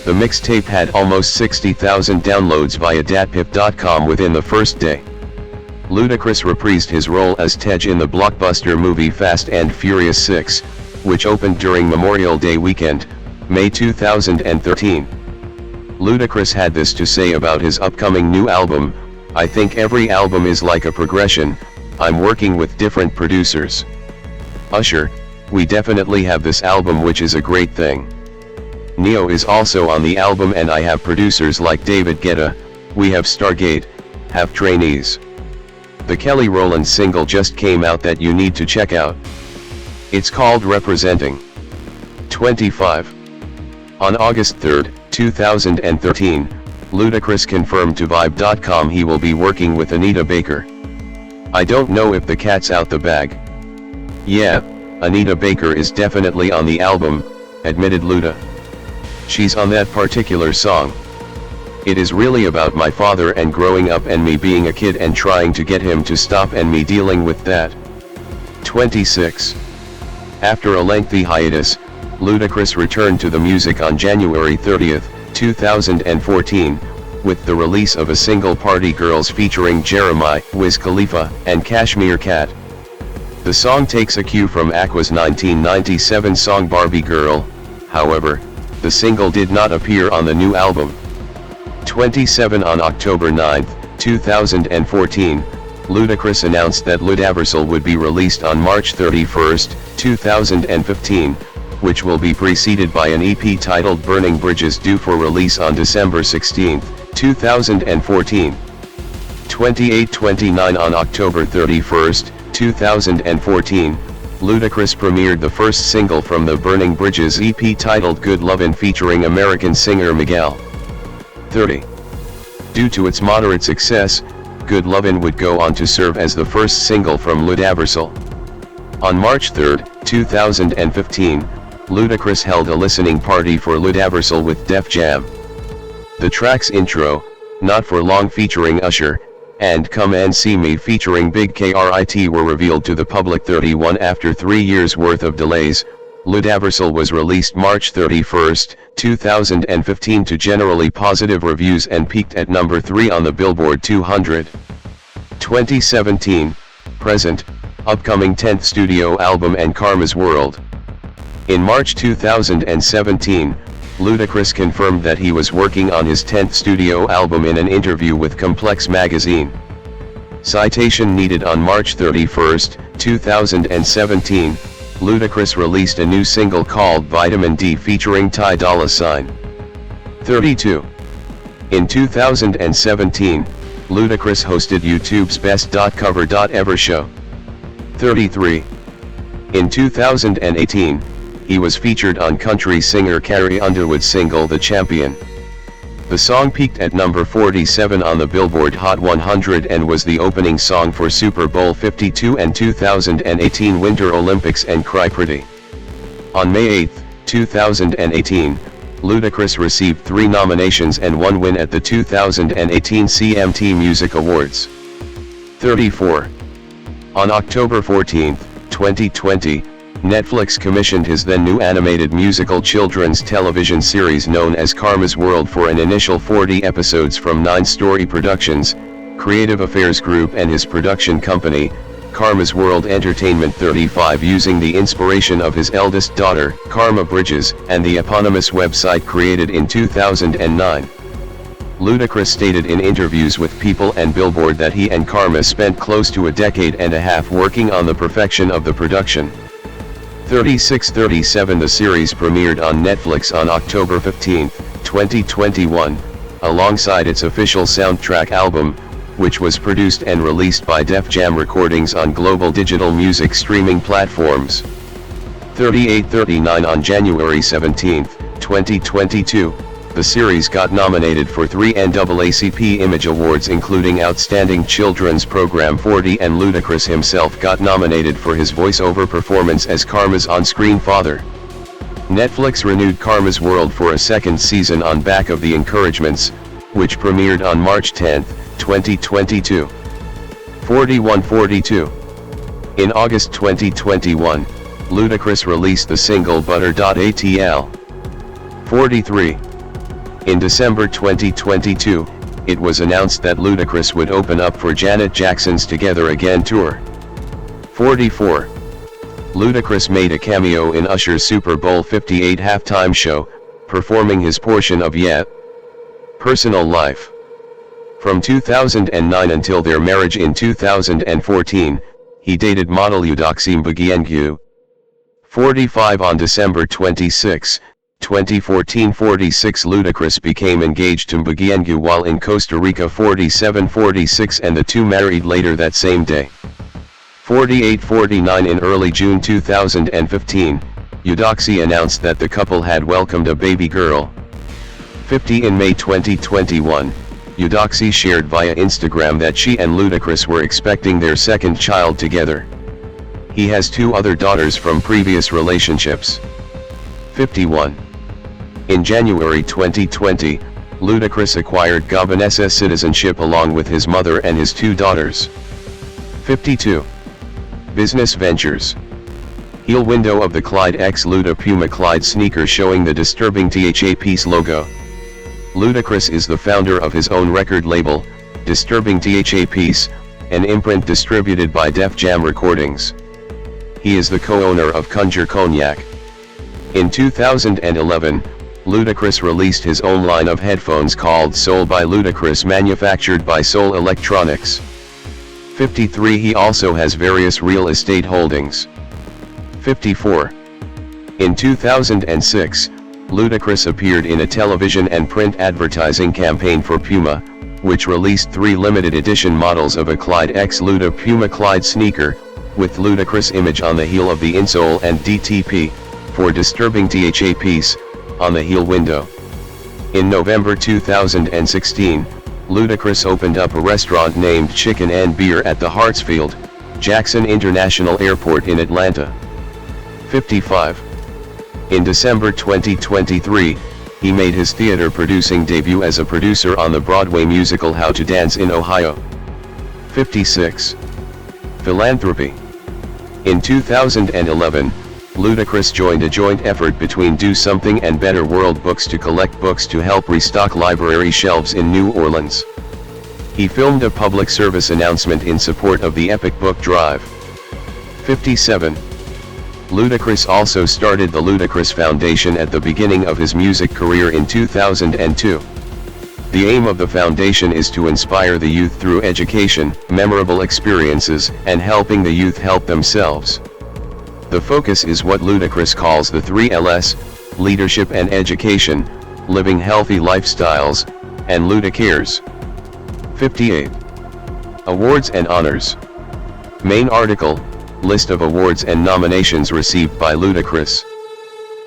The mixtape had almost 60,000 downloads via datpiff.com within the first day. Ludacris reprised his role as Tej in the blockbuster movie Fast and Furious 6, which opened during Memorial Day weekend, May 2013. Ludacris had this to say about his upcoming new album: I think every album is like a progression, I'm working with different producers. Usher, we definitely have this album, which is a great thing. Neo is also on the album, and I have producers like David Guetta, we have Stargate, have trainees. The Kelly Rowland single just came out that you need to check out. It's called Representing. 25. On August 3, 2013, Ludacris confirmed to Vibe.com he will be working with Anita Baker. I don't know if the cat's out the bag. Yeah, Anita Baker is definitely on the album, admitted Luda. She's on that particular song. It is really about my father and growing up and me being a kid and trying to get him to stop and me dealing with that. 26. After a lengthy hiatus, Ludacris returned to the music on January 30, 2014, with the release of a single Party Girls featuring Jeremiah, Wiz Khalifa, and Kashmir Cat. The song takes a cue from Aqua's 1997 song Barbie Girl, however, the single did not appear on the new album. 27. On October 9, 2014, Ludacris announced that Ludaversal would be released on March 31, 2015, which will be preceded by an EP titled Burning Bridges due for release on December 16, 2014. 28-29. On October 31, 2014, Ludacris premiered the first single from the Burning Bridges EP titled Good Lovin' featuring American singer Miguel. 30. Due to its moderate success, Good Lovin' would go on to serve as the first single from Ludaversal. On March 3, 2015, Ludacris held a listening party for Ludaversal with Def Jam. The track's intro, Not For Long featuring Usher, and Come and See Me featuring Big K.R.I.T. were revealed to the public. 31. After 3 years worth of delays, Ludaversal was released March 31, 2015 to generally positive reviews and peaked at number 3 on the Billboard 200. 2017, present, upcoming 10th studio album and Karma's World. In March 2017, Ludacris confirmed that he was working on his 10th studio album in an interview with Complex magazine. Citation needed. On March 31, 2017, Ludacris released a new single called Vitamin D featuring Ty Dolla $ign. 32. In 2017, Ludacris hosted YouTube's Best Cover Ever show. 33. In 2018, he was featured on country singer Carrie Underwood's single The Champion. The song peaked at number 47 on the Billboard Hot 100 and was the opening song for Super Bowl 52 and 2018 Winter Olympics and Cry Pretty. On May 8, 2018, Ludacris received 3 nominations and 1 win at the 2018 CMT Music Awards. 34. On October 14, 2020, Netflix commissioned his then new animated musical children's television series known as Karma's World for an initial 40 episodes from 9 Story Productions, Creative Affairs Group and his production company, Karma's World Entertainment 35, using the inspiration of his eldest daughter, Karma Bridges, and the eponymous website created in 2009. Ludacris stated in interviews with People and Billboard that he and Karma spent close to a decade and a half working on the perfection of the production. 36-37 The series premiered on Netflix on October 15, 2021, alongside its official soundtrack album, which was produced and released by Def Jam Recordings on global digital music streaming platforms. 38-39 On January 17, 2022, the series got nominated for 3 NAACP Image Awards including Outstanding Children's Program 40, and Ludacris himself got nominated for his voice-over performance as Karma's on-screen father. Netflix renewed Karma's World for a second season on back of The Encouragements, which premiered on March 10, 2022. 41-42. In August 2021, Ludacris released the single Butter.atl. 43. In December 2022, it was announced that Ludacris would open up for Janet Jackson's Together Again tour. 44. Ludacris made a cameo in Usher's Super Bowl 58 halftime show, performing his portion of Yet. Personal life. From 2009 until their marriage in 2014, he dated model Eudoxie Mbugiengu. 45. On December 26, 2014 46 Ludacris became engaged to Mbugiengu while in Costa Rica. 47-46 and the two married later that same day. 48-49 In early June 2015, Eudoxie announced that the couple had welcomed a baby girl. 50 In May 2021, Eudoxie shared via Instagram that she and Ludacris were expecting their second child together. He has 2 other daughters from previous relationships. 51. In January 2020, Ludacris acquired Gabonese citizenship along with his mother and his 2 daughters. 52. Business ventures. Heel window of the Clyde x Luda Puma Clyde sneaker showing the disturbing THA Peace logo. Ludacris is the founder of his own record label, Disturbing THA Peace, an imprint distributed by Def Jam Recordings. He is the co-owner of Conjure Cognac. In 2011, Ludacris released his own line of headphones called Soul by Ludacris, manufactured by Soul Electronics. 53. He also has various real estate holdings. 54. In 2006, Ludacris appeared in a television and print advertising campaign for Puma, which released 3 limited edition models of a Clyde x Luda Puma Clyde sneaker, with Ludacris image on the heel of the insole and DTP, for Disturbing THA Peace, on the heel window. In November 2016, Ludacris opened up a restaurant named Chicken and Beer at the Hartsfield, Jackson International Airport in Atlanta. 55. In December 2023, he made his theater-producing debut as a producer on the Broadway musical How to Dance in Ohio. 56. Philanthropy. In 2011, Ludacris joined a joint effort between Do Something and Better World Books to collect books to help restock library shelves in New Orleans. He filmed a public service announcement in support of the Epic Book Drive. 57. Ludacris also started the Ludacris Foundation at the beginning of his music career in 2002. The aim of the foundation is to inspire the youth through education, memorable experiences, and helping the youth help themselves. The focus is what Ludacris calls the 3 Ls, leadership and education, living healthy lifestyles, and Luda Cares. 58. Awards and honors. Main article, list of awards and nominations received by Ludacris.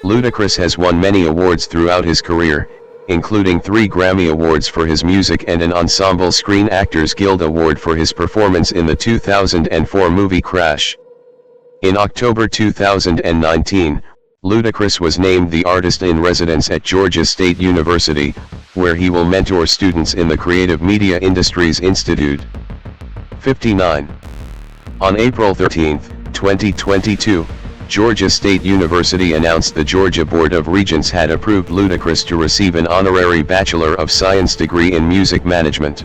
Ludacris has won many awards throughout his career, including 3 Grammy Awards for his music and an Ensemble Screen Actors Guild Award for his performance in the 2004 movie Crash. In October 2019, Ludacris was named the Artist in Residence at Georgia State University, where he will mentor students in the Creative Media Industries Institute. 59. On April 13, 2022, Georgia State University announced the Georgia Board of Regents had approved Ludacris to receive an honorary Bachelor of Science degree in Music Management.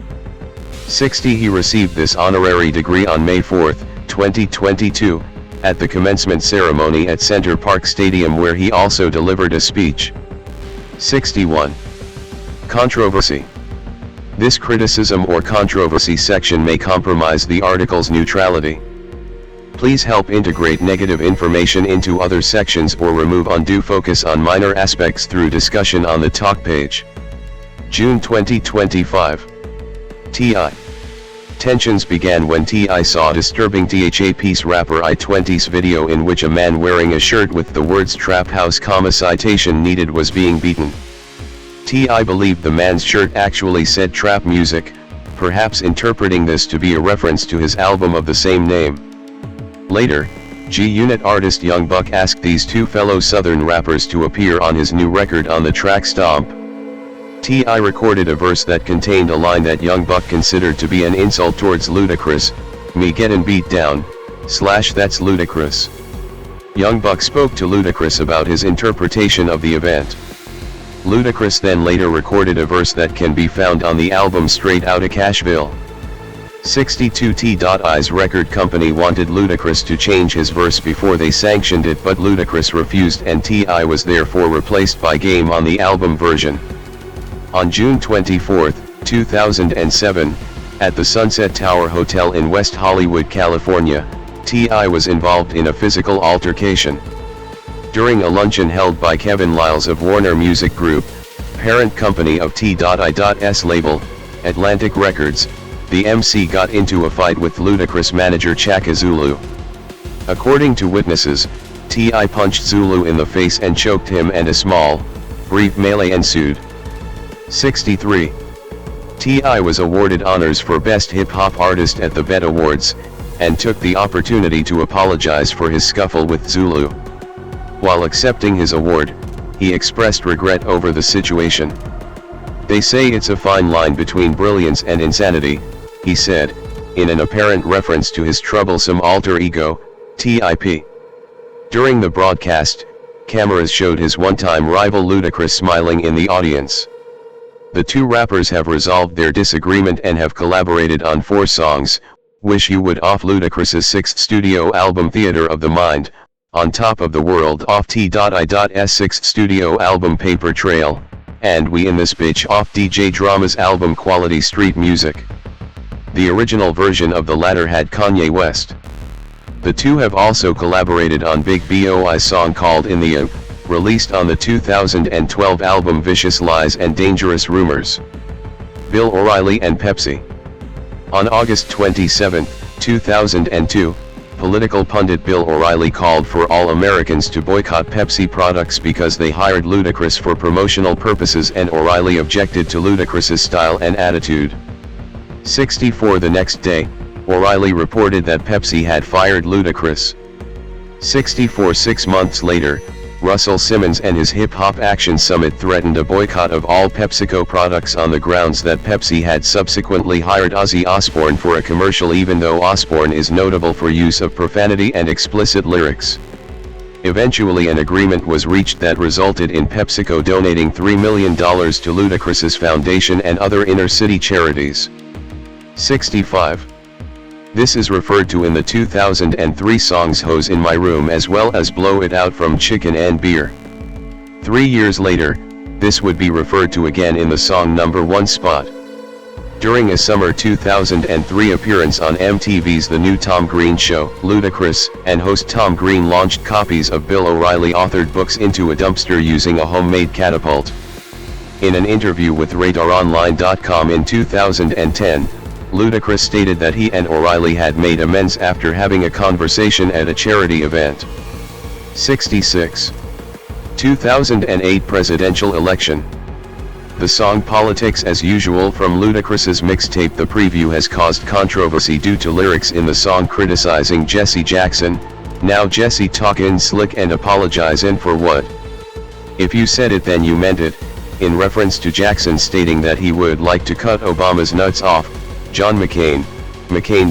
60. He received this honorary degree on May 4, 2022, at the commencement ceremony at Center Park Stadium, where he also delivered a speech. 61. Controversy. This criticism or controversy section may compromise the article's neutrality. Please help integrate negative information into other sections or remove undue focus on minor aspects through discussion on the talk page. June 2025. T.I. Tensions began when T.I. saw a disturbing THAP's rapper I-20's video in which a man wearing a shirt with the words "Trap House, citation needed" was being beaten. T.I. believed the man's shirt actually said trap music, perhaps interpreting this to be a reference to his album of the same name. Later, G-Unit artist Young Buck asked these two fellow Southern rappers to appear on his new record on the track Stomp. T.I. recorded a verse that contained a line that Young Buck considered to be an insult towards Ludacris, "Me gettin' beat down, / that's Ludacris." Young Buck spoke to Ludacris about his interpretation of the event. Ludacris then later recorded a verse that can be found on the album Straight Outta Cashville. 62. T.I.'s record company wanted Ludacris to change his verse before they sanctioned it, but Ludacris refused and T.I. was therefore replaced by Game on the album version. On June 24, 2007, at the Sunset Tower Hotel in West Hollywood, California, T.I. was involved in a physical altercation. During a luncheon held by Kevin Liles of Warner Music Group, parent company of T.I.'s label, Atlantic Records, the MC got into a fight with Ludacris manager Chaka Zulu. According to witnesses, T.I. punched Zulu in the face and choked him, and a small, brief melee ensued. 63. T.I. was awarded honors for Best Hip Hop Artist at the BET Awards, and took the opportunity to apologize for his scuffle with Zulu. While accepting his award, he expressed regret over the situation. "They say it's a fine line between brilliance and insanity," he said, in an apparent reference to his troublesome alter ego, T.I.P. During the broadcast, cameras showed his one-time rival Ludacris smiling in the audience. The two rappers have resolved their disagreement and have collaborated on 4 songs, Wish You Would off Ludacris's 6th studio album Theater of the Mind, On Top of the World off T.I.'s 6th studio album Paper Trail, and We in This Bitch off DJ Drama's album Quality Street Music. The original version of the latter had Kanye West. The two have also collaborated on Big Boi's song called In the released on the 2012 album Vicious Lies and Dangerous Rumors. Bill O'Reilly and Pepsi. On August 27, 2002, political pundit Bill O'Reilly called for all Americans to boycott Pepsi products because they hired Ludacris for promotional purposes, and O'Reilly objected to Ludacris's style and attitude. 64. The next day, O'Reilly reported that Pepsi had fired Ludacris. 64. 6 months later, Russell Simmons and his Hip Hop Action Summit threatened a boycott of all PepsiCo products on the grounds that Pepsi had subsequently hired Ozzy Osbourne for a commercial, even though Osbourne is notable for use of profanity and explicit lyrics. Eventually an agreement was reached that resulted in PepsiCo donating $3 million to Ludacris's foundation and other inner-city charities. 65. This is referred to in the 2003 songs Hose in My Room as well as Blow It Out from Chicken and Beer. 3 years later, this would be referred to again in the song Number 1 spot. During a summer 2003 appearance on MTV's The New Tom Green Show, Ludacris and host Tom Green launched copies of Bill O'Reilly authored books into a dumpster using a homemade catapult. In an interview with RadarOnline.com in 2010, Ludacris stated that he and O'Reilly had made amends after having a conversation at a charity event. 66. 2008 presidential election. The song Politics as Usual from Ludacris's mixtape The Preview has caused controversy due to lyrics in the song criticizing Jesse Jackson. Now Jesse talkin' slick and apologizin' for what? If you said it then you meant it, in reference to Jackson stating that he would like to cut Obama's nuts off. John McCain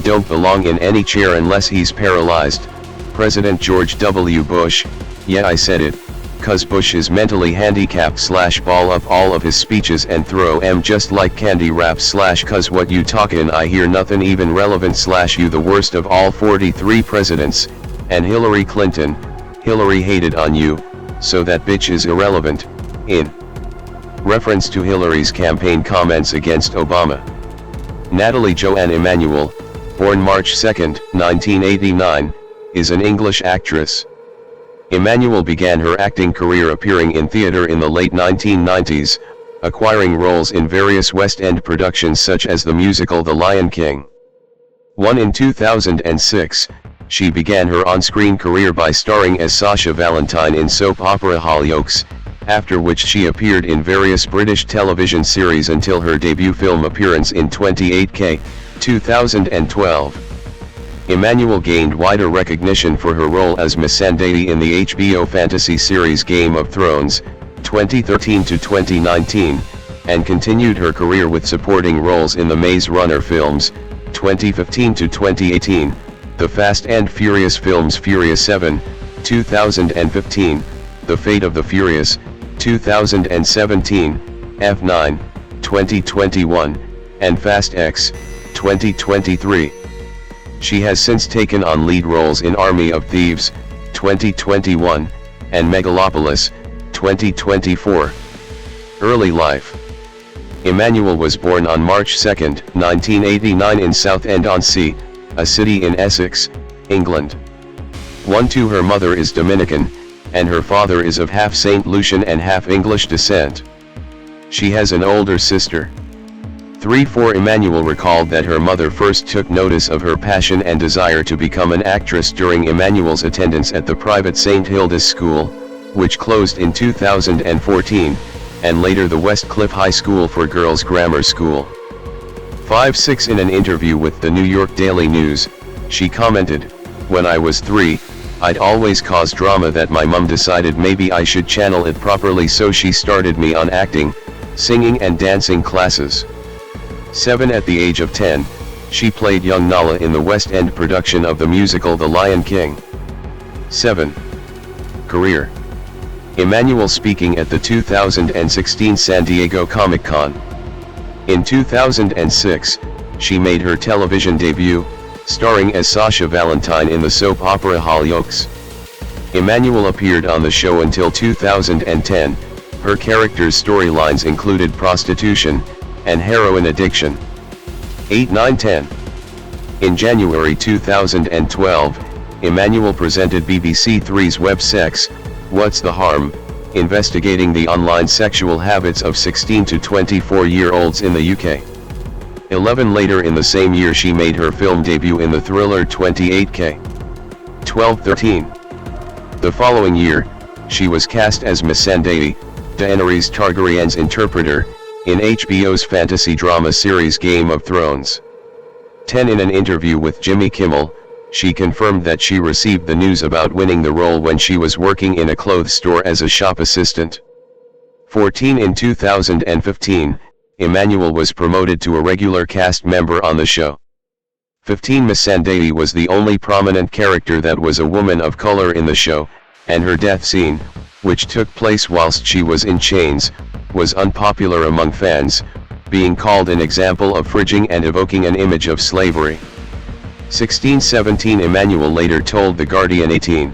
don't belong in any chair unless he's paralyzed. President George W. Bush, yeah I said it, cause Bush is mentally handicapped / ball up all of his speeches and throw 'em just like candy wraps / cause what you talkin' I hear nothing even relevant / you the worst of all 43 presidents, and Hillary Clinton, Hillary hated on you, so that bitch is irrelevant, in reference to Hillary's campaign comments against Obama. Natalie Joanne Emanuel, born March 2, 1989, is an English actress. Emanuel began her acting career appearing in theater in the late 1990s, acquiring roles in various West End productions such as the musical The Lion King. In 2006, she began her on-screen career by starring as Sasha Valentine in soap opera Hollyoaks, after which she appeared in various British television series until her debut film appearance in 28K, 2012. Emanuel gained wider recognition for her role as Missandei in the HBO fantasy series Game of Thrones, 2013 to 2019, and continued her career with supporting roles in the Maze Runner films, 2015 to 2018, the Fast and Furious films Furious 7, 2015, The Fate of the Furious, 2017, F9, 2021, and Fast X, 2023. She has since taken on lead roles in Army of Thieves, 2021, and Megalopolis, 2024. Early life. Emanuel was born on March 2, 1989 in Southend-on-Sea, a city in Essex, England. Her mother is Dominican, and her father is of half St. Lucian and half English descent. She has an older sister. Emanuel recalled that her mother first took notice of her passion and desire to become an actress during Emanuel's attendance at the private St. Hilda's School, which closed in 2014, and later the Westcliff High School for Girls Grammar School. In an interview with the New York Daily News, she commented, "When I was 3, I'd always cause drama that my mum decided maybe I should channel it properly, so she started me on acting, singing and dancing classes." At the age of 10, she played young Nala in the West End production of the musical The Lion King. Career. Emanuel speaking at the 2016 San Diego Comic-Con. In 2006, she made her television debut, starring as Sasha Valentine in the soap opera Hollyoaks. Emanuel appeared on the show until 2010. Her character's storylines included prostitution and heroin addiction. 10. In January 2012, Emanuel presented BBC Three's Web Sex, What's the Harm?, investigating the online sexual habits of 16 to 24-year-olds in the UK. Later in the same year she made her film debut in the thriller 28K. 13. The following year, she was cast as Missandei, Daenerys Targaryen's interpreter, in HBO's fantasy drama series Game of Thrones. In an interview with Jimmy Kimmel, she confirmed that she received the news about winning the role when she was working in a clothes store as a shop assistant. 14. In 2015, Emanuel was promoted to a regular cast member on the show. 15. Missandei was the only prominent character that was a woman of color in the show, and her death scene, which took place whilst she was in chains, was unpopular among fans, being called an example of fridging and evoking an image of slavery. 17. Emanuel later told The Guardian 18.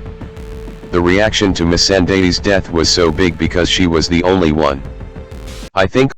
The reaction to Missandei's death was so big because she was the only one. I think